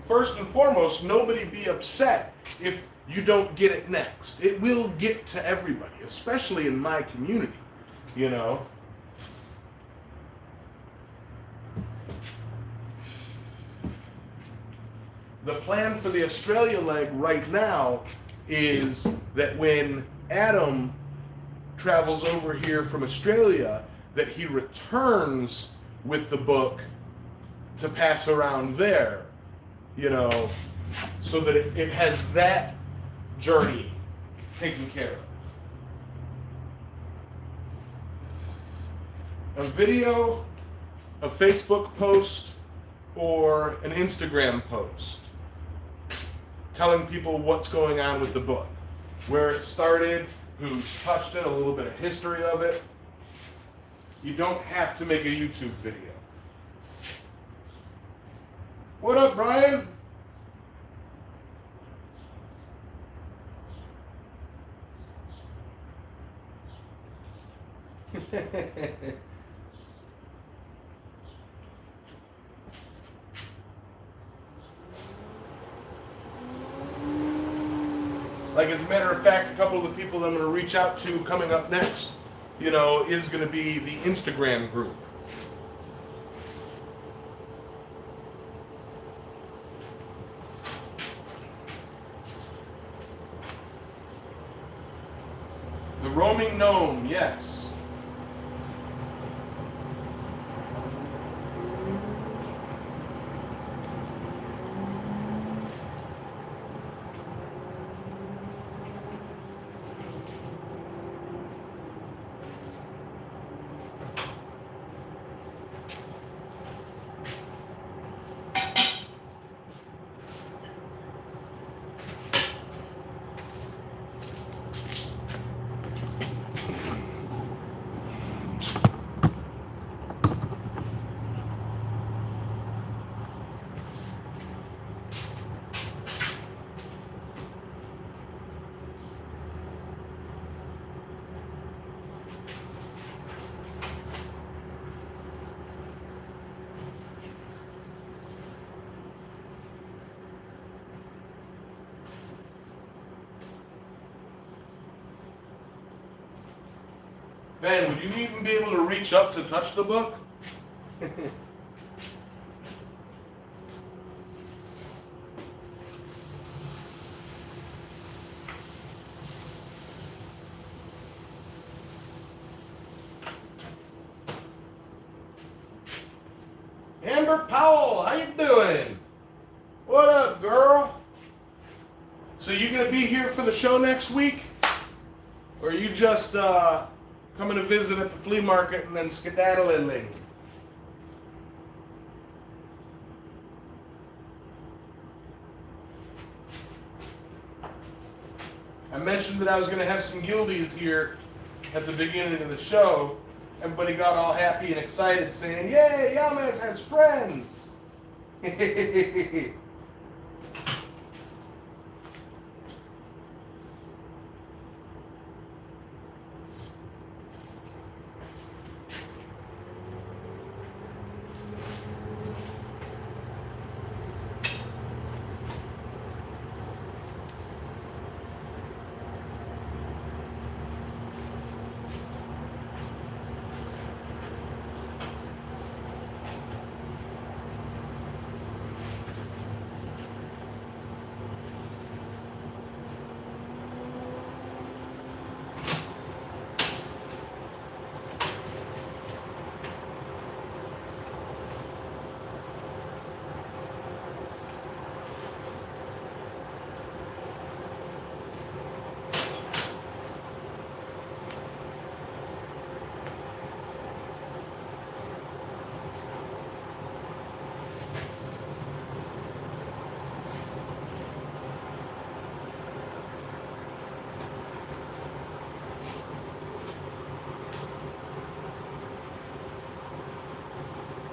first and foremost, nobody be upset if you don't get it next. It will get to everybody, especially in my community, you know. The plan for the Australia leg right now is that when Adam travels over here from Australia, that he returns with the book to pass around there, you know, so that it has that journey taken care of. A video, a Facebook post, or an Instagram post telling people what's going on with the book, where it started, who's touched it, a little bit of history of it. You don't have to make a YouTube video. What up, Brian? Like, as a matter of fact, a couple of the people that I'm going to reach out to coming up next, you know, is going to be the Instagram group. The roaming gnome, yes. Ben, would you even be able to reach up to touch the book? Amber Powell, how you doing? What up, girl? So you gonna be here for the show next week? Or are you just coming to visit at the flea market and then skedaddling? I mentioned that I was going to have some guildies here at the beginning of the show. Everybody got all happy and excited saying, yay, Yamez has friends!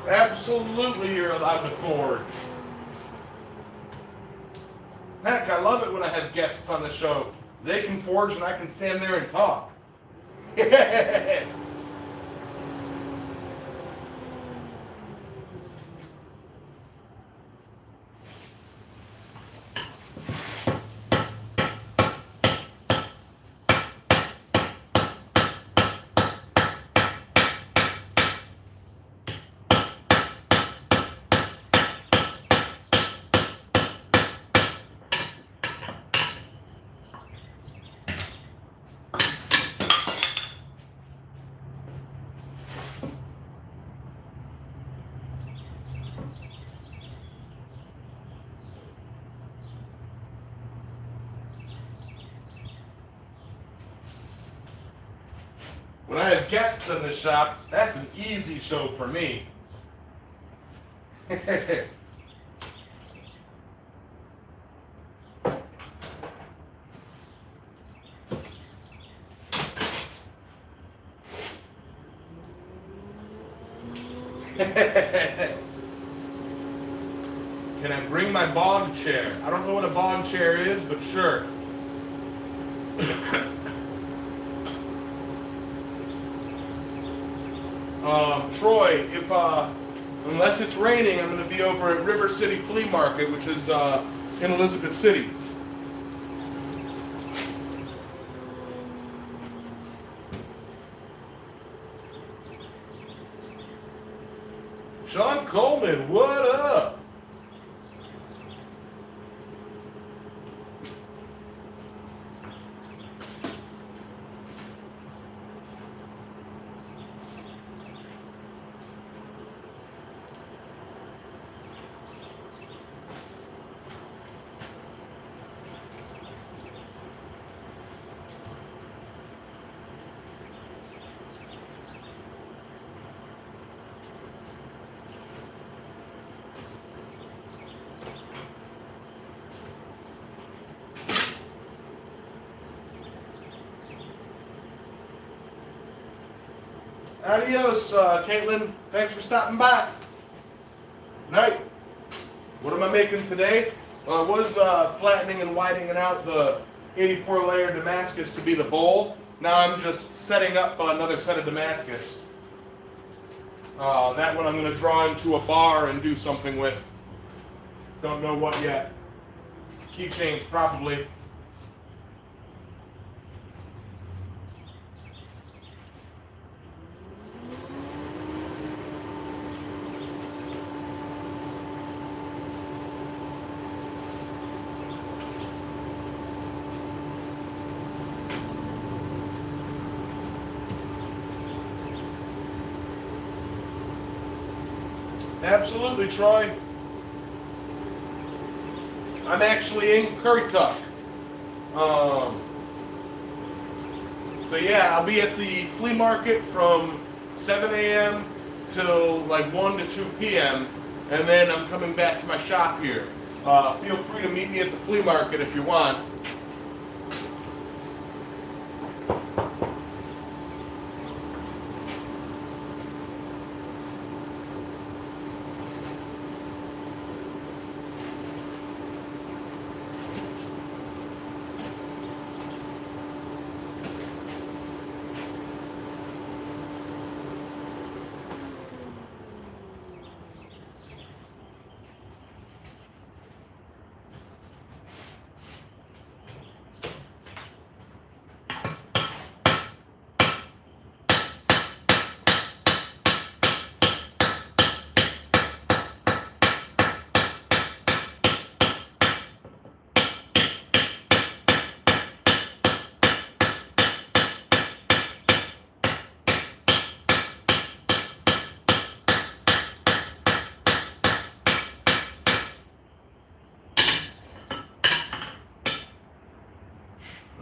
Absolutely, you're allowed to forge. Heck, I love it when I have guests on the show. They can forge and I can stand there and talk. When I have guests in the shop, that's an easy show for me. Can I bring my bog chair? I don't know what a bog chair is, but sure. Troy, if unless it's raining, I'm going to be over at River City Flea Market, which is in Elizabeth City. Sean Coleman, what up? Adios, Caitlin. Thanks for stopping by. Night. What am I making today? Well, I was flattening and widening out the 84 layer Damascus to be the bowl. Now I'm just setting up another set of Damascus. That one I'm going to draw into a bar and do something with. Don't know what yet. Keychains, probably. Absolutely, Troy. I'm actually in Caratoke. So yeah, I'll be at the flea market from 7 a.m. till like 1 to 2 p.m. and then I'm coming back to my shop here. Feel free to meet me at the flea market if you want.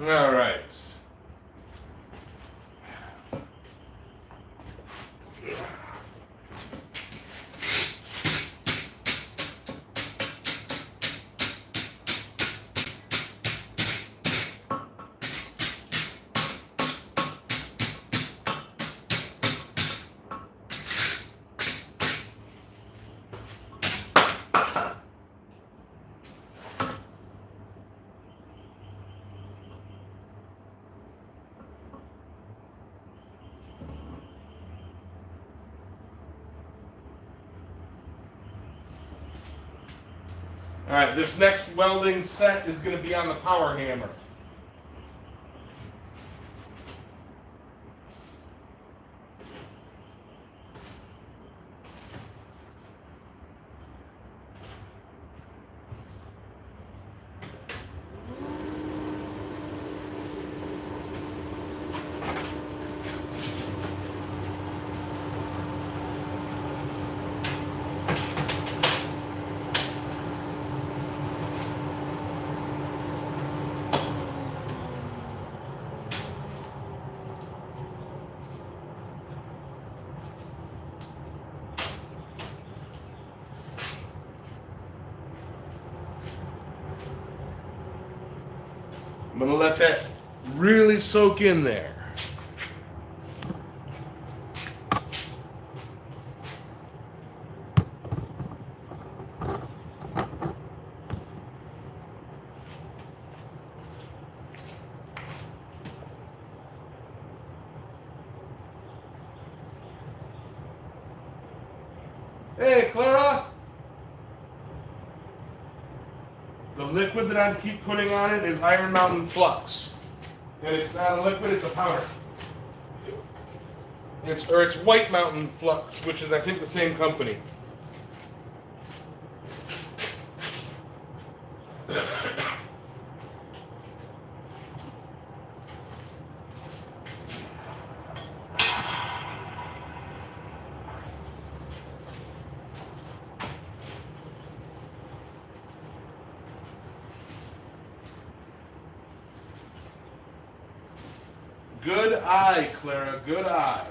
All right. right, this next welding set is going to be on the power hammer. I'm going to let that really soak in there. Hey, Clara! The liquid that I keep putting on it is Iron Mountain Flux. And it's not a liquid, it's a powder. It's White Mountain Flux, which is, I think, the same company. Good eye, Clara, good eye.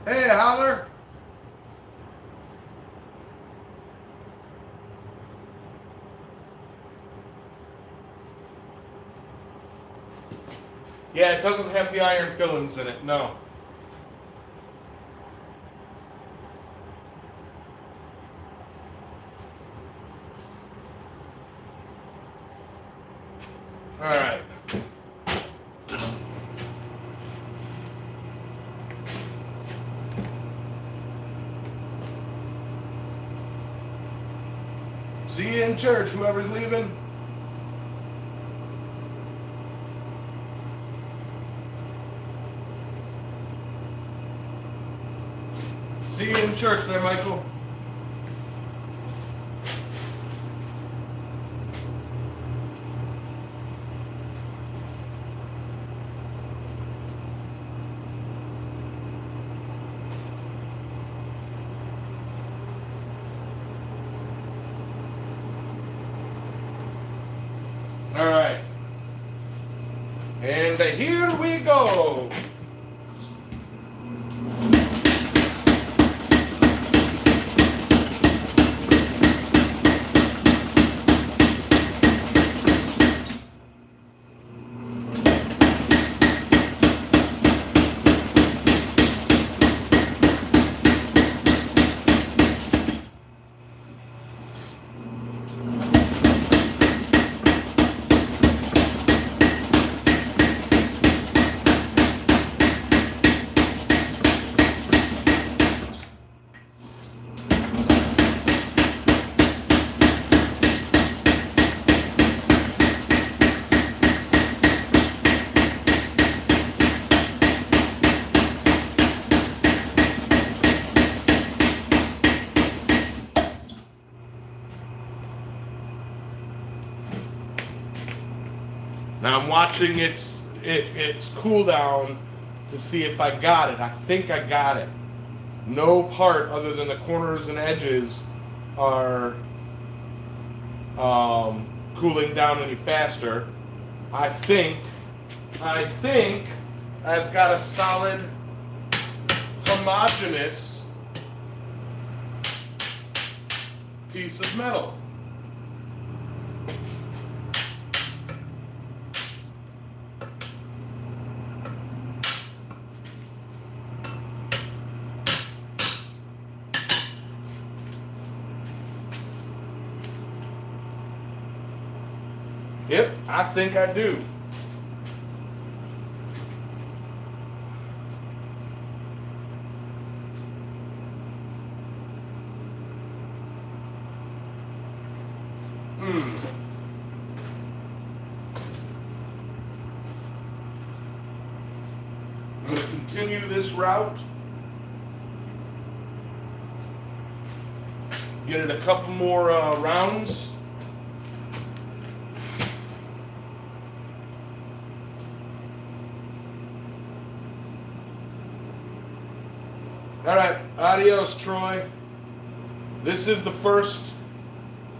Hey, Holler. Yeah, it doesn't have the iron fillings in it, no. All right. See you in church, whoever's leaving. See you in church there, Michael. All right. And here we go. Now I'm watching its cool down to see if I got it. I think I got it. No part other than the corners and edges are cooling down any faster. I think I've got a solid, homogeneous piece of metal. Yep, I think I do. I'm going to continue this route. Get it a couple more rounds. All right, adios, Troy. This is the first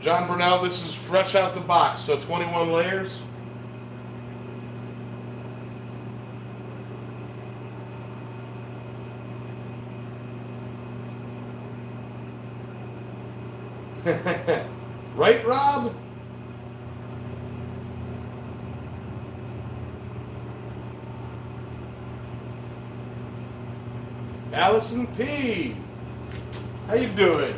John Brunel. This is fresh out the box, so 21 layers. Right, Rob? Allison P. How you doing?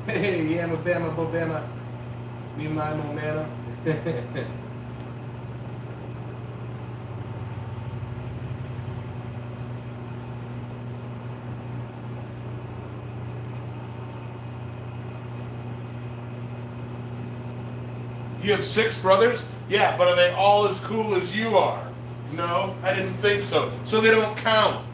Hey, Yamma Bama Bobama. Me my Momana. You have 6 brothers? Yeah, but are they all as cool as you are? No, I didn't think so. So they don't count.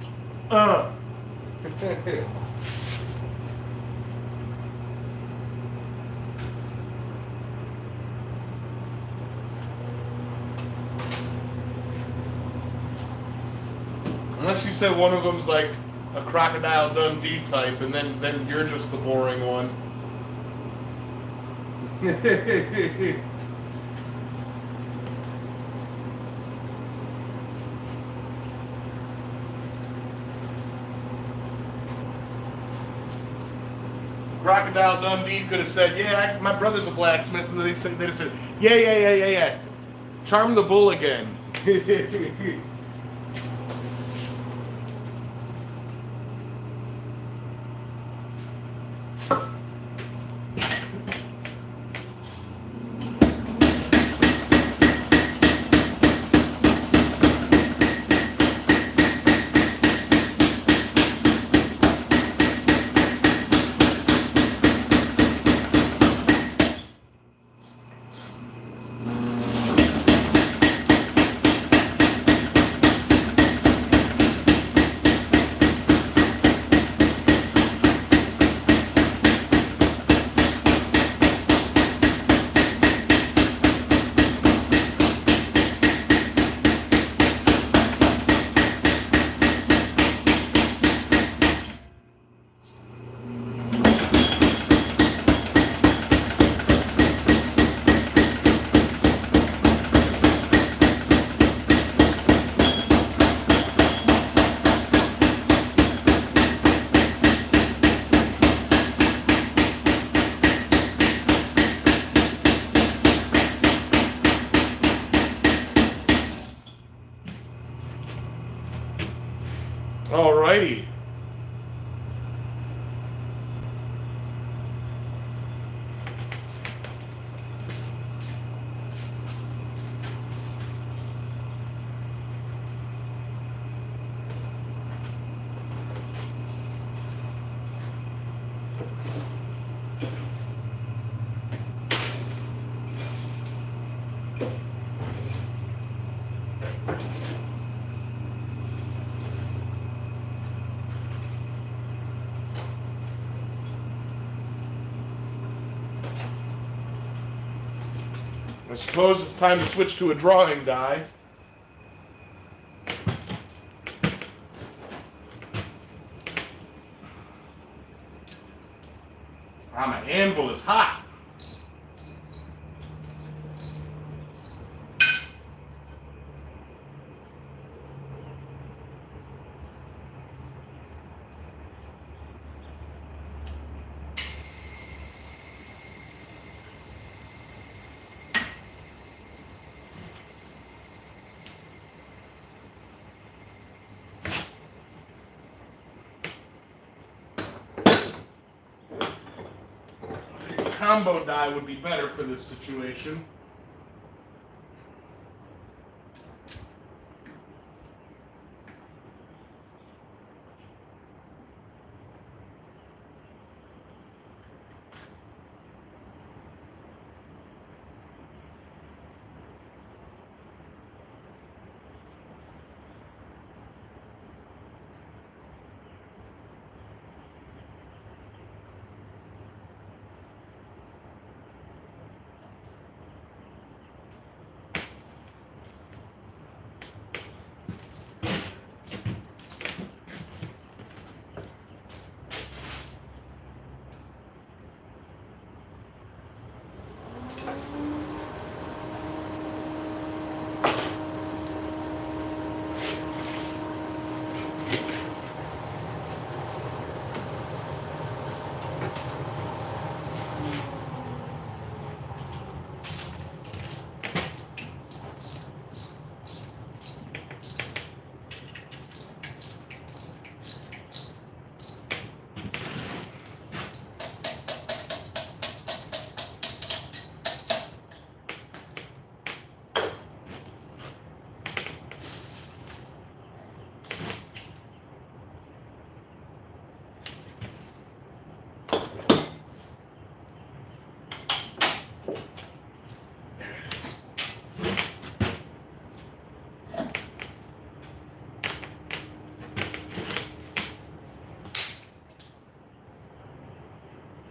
Unless you said one of them's like a Crocodile Dundee type, and then you're just the boring one. Crocodile Dundee could have said, "Yeah, my brother's a blacksmith," and they'd have said, "Yeah. Charm the bull again." Alrighty. I suppose it's time to switch to a drawing die. Ah, my anvil is hot. combo die would be better for this situation.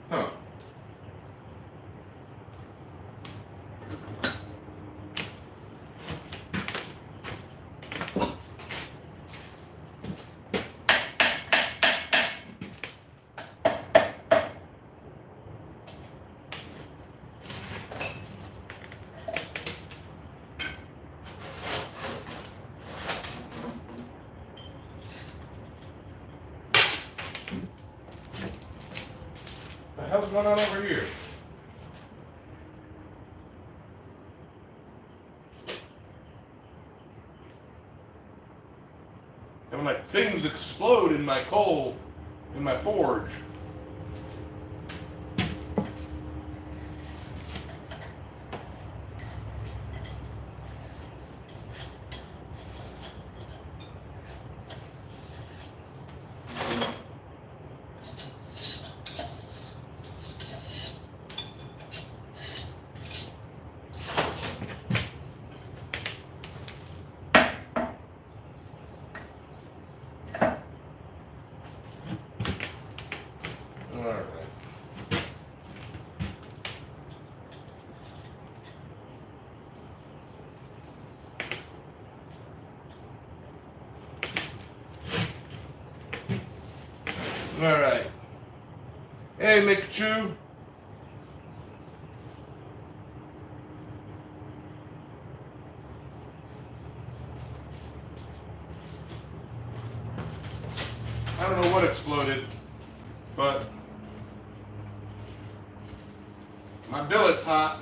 Huh. What the hell's going on over here? And like things explode in my coal, in my forge. All right. Hey, McChew. I don't know what exploded, but my billet's hot.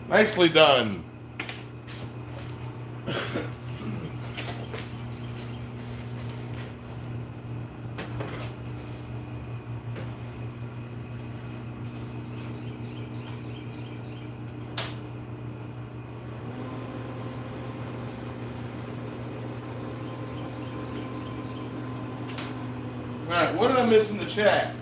Nicely done. Alright, what did I miss in the chat?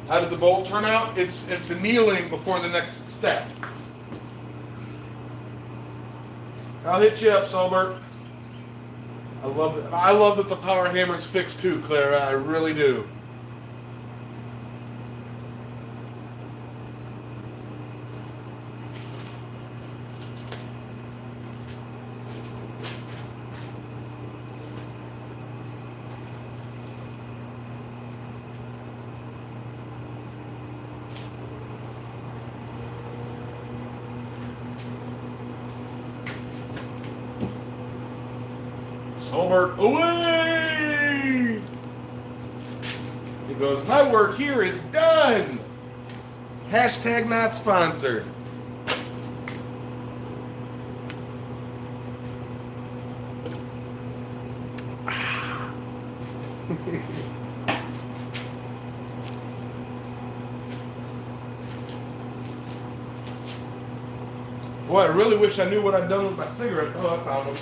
How did the bowl turn out? It's annealing before the next step. I'll hit you up, Solbert. I love that the power hammer's fixed too, Clara. I really do. Solbert, away! He goes, my work here is done. Hashtag not sponsored. Boy, I really wish I knew what I'd done with my cigarettes. Oh, I found them.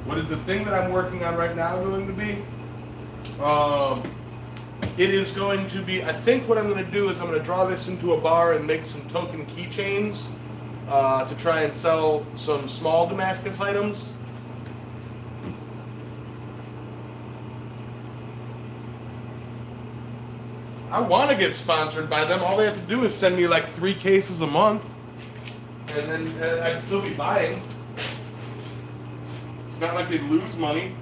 What is the thing that I'm working on right now going to be? It is going to be, I think what I'm going to do is I'm going to draw this into a bar and make some token keychains to try and sell some small Damascus items. I want to get sponsored by them. All they have to do is send me like 3 cases a month, and then I'd still be buying. It's not like they lose money.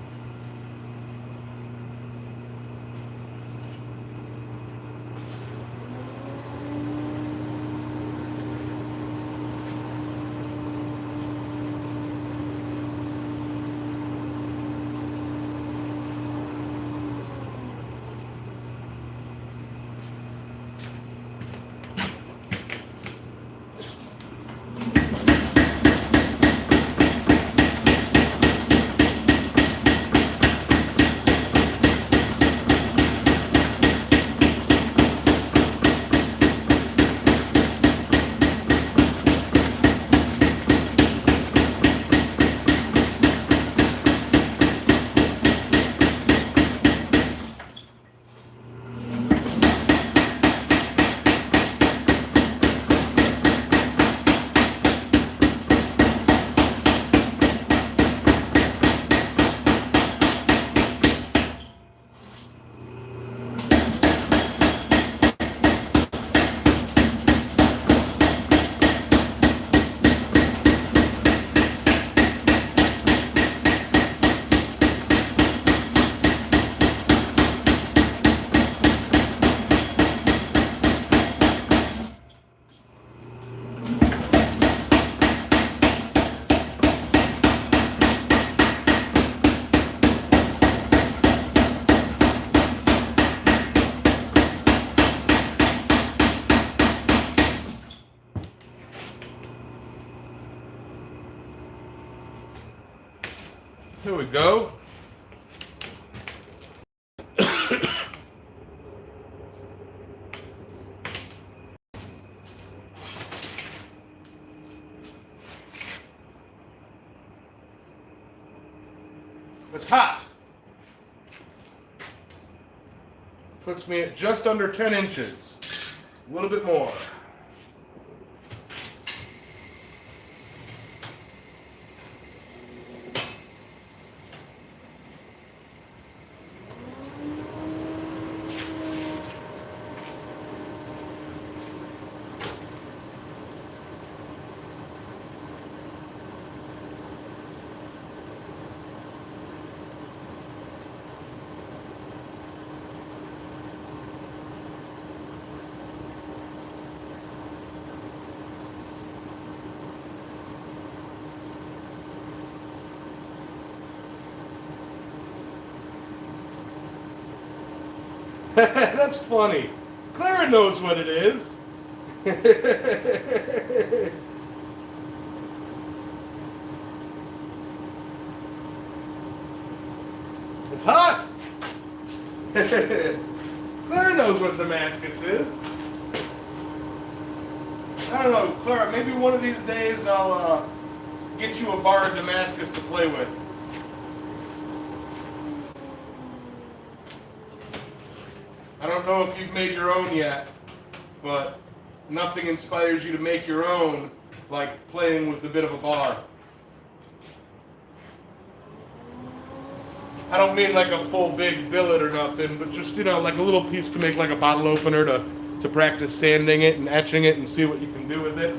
Here we go. It's hot. Puts me at just under 10 inches. A little bit more. That's funny. Clara knows what it is. It's hot. Clara knows what Damascus is. I don't know, Clara, maybe one of these days I'll get you a bar of Damascus to play with. I don't know if you've made your own yet, but nothing inspires you to make your own like playing with a bit of a bar. I don't mean like a full big billet or nothing, but just, you know, like a little piece to make like a bottle opener to practice sanding it and etching it and see what you can do with it.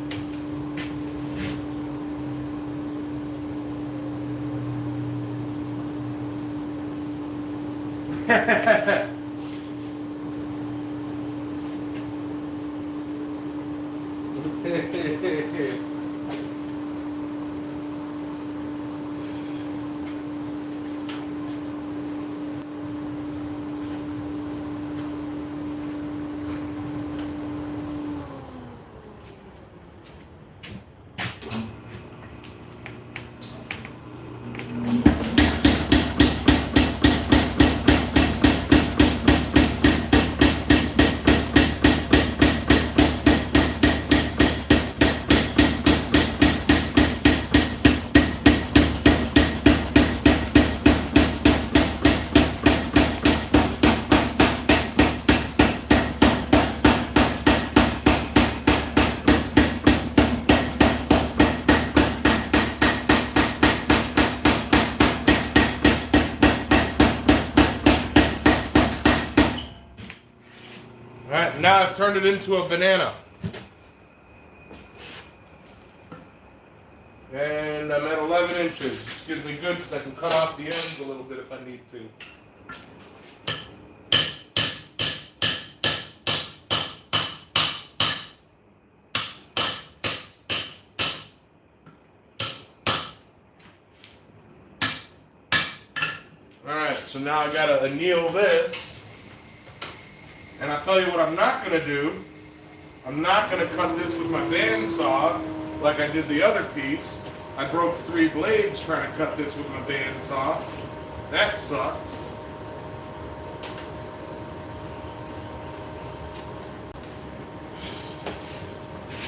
Alright, now I've turned it into a banana. And I'm at 11 inches. It's getting me good because I can cut off the ends a little bit if I need to. Alright, so now I gotta anneal this. And I'll tell you what I'm not going to do. I'm not going to cut this with my bandsaw like I did the other piece. I broke 3 blades trying to cut this with my bandsaw. That sucked.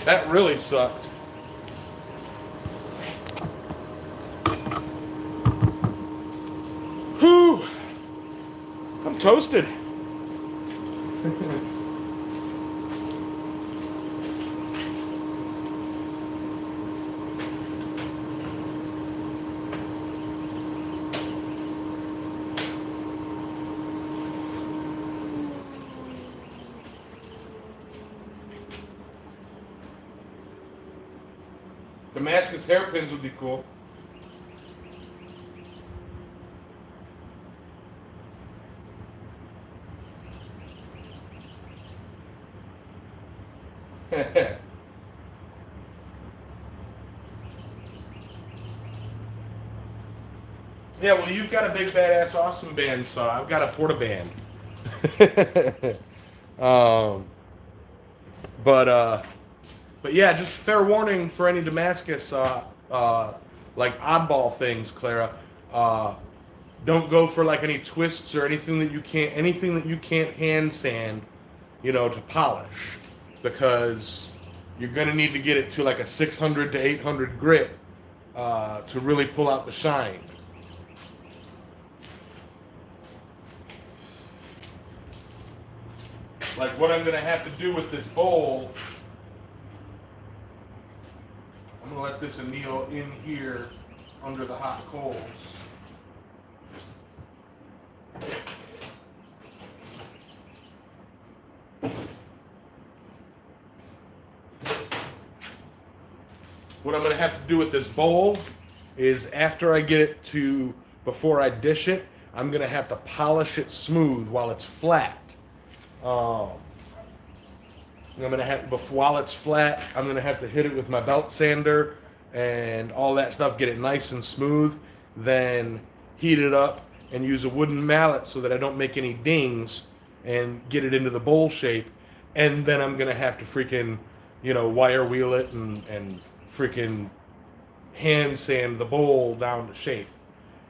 That really sucked. Whew! I'm toasted. Damascus hairpins would be cool. Yeah, well, you've got a big, badass, awesome bandsaw. I've got a porta-band. But yeah, just fair warning for any Damascus, like oddball things, Clara. Don't go for like any twists or anything that you can't hand sand, you know, to polish, because you're gonna need to get it to like a 600 to 800 grit to really pull out the shine. Like what I'm gonna have to do with this bowl. I'm going to let this anneal in here under the hot coals. What I'm going to have to do with this bowl is after I get it to, before I dish it, I'm going to have to polish it smooth while it's flat. I'm gonna have, while it's flat, I'm gonna have to hit it with my belt sander and all that stuff, get it nice and smooth, then heat it up and use a wooden mallet so that I don't make any dings and get it into the bowl shape, and then I'm gonna have to freaking, wire wheel it and freaking hand sand the bowl down to shape,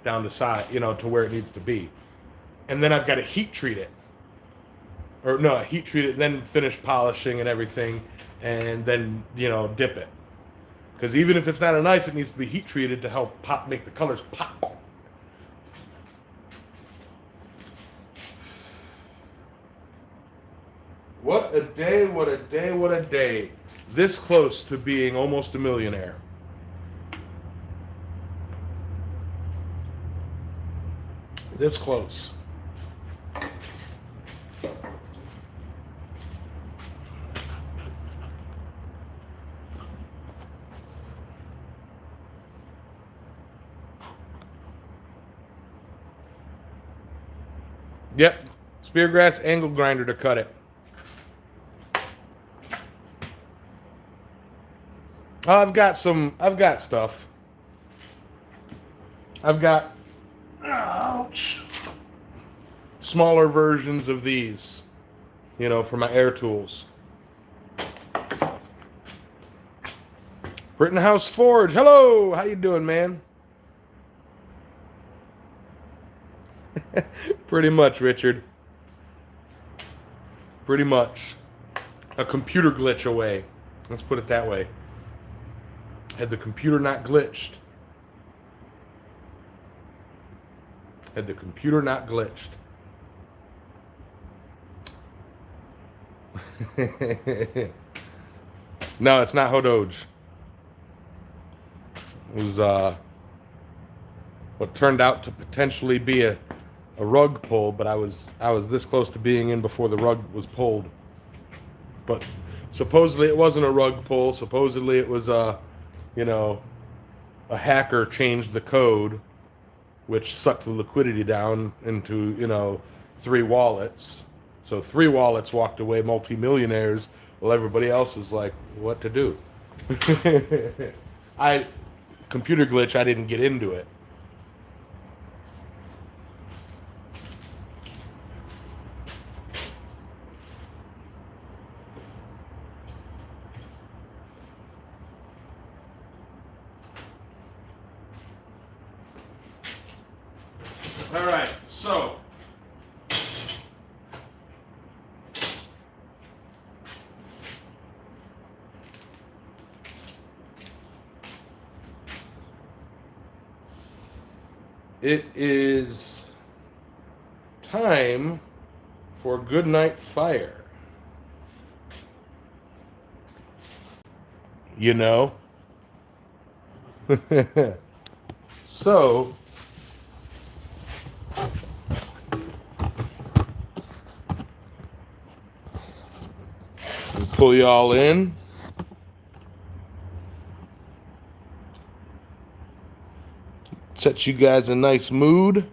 down to size, to where it needs to be, and then I've got to heat treat it, or no, heat treat it, then finish polishing and everything, and then dip it, because even if it's not a knife, it needs to be heat treated to help make the colors pop. What a day, what a day, what a day. This close to being almost a millionaire. This close. Yep. Speargrass angle grinder to cut it. I've got stuff. I've got, ouch, smaller versions of these, for my air tools. Rittenhouse Forge, hello, how you doing, man? Pretty much, Richard. Pretty much. A computer glitch away. Let's put it that way. Had the computer not glitched. No, it's not Hodoj. It was what turned out to potentially be a rug pull, but I was this close to being in before the rug was pulled. But supposedly it wasn't a rug pull. Supposedly it was a hacker changed the code, which sucked the liquidity down into 3 wallets. So 3 wallets walked away multimillionaires, while everybody else is like, what to do? Computer glitch, I didn't get into it. All right, so it is time for Good Night Fire. So pull y'all in. Set you guys a nice mood.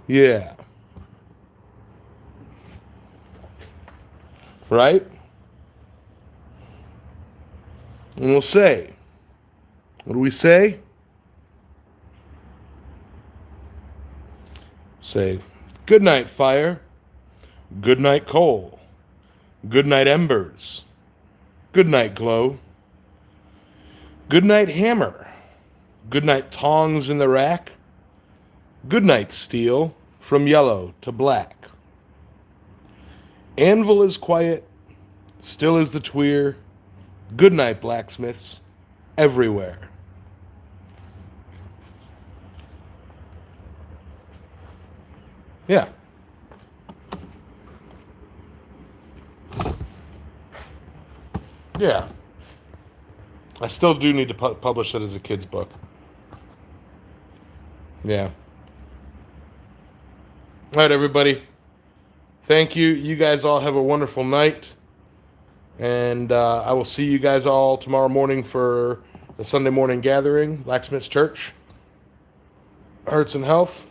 Yeah. Right? And we'll say, what do we say? Say, good night, fire. Good night, coal. Good night, embers. Good night, glow. Good night, hammer. Good night, tongs in the rack. Good night, steel, from yellow to black. Anvil is quiet, still is the tweer. Good night, blacksmiths, everywhere. Yeah. Yeah. I still do need to publish it as a kid's book. Yeah. All right, everybody. Thank you. You guys all have a wonderful night. And I will see you guys all tomorrow morning for the Sunday morning gathering, Blacksmith's Church. Hearts and health.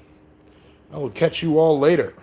I will catch you all later.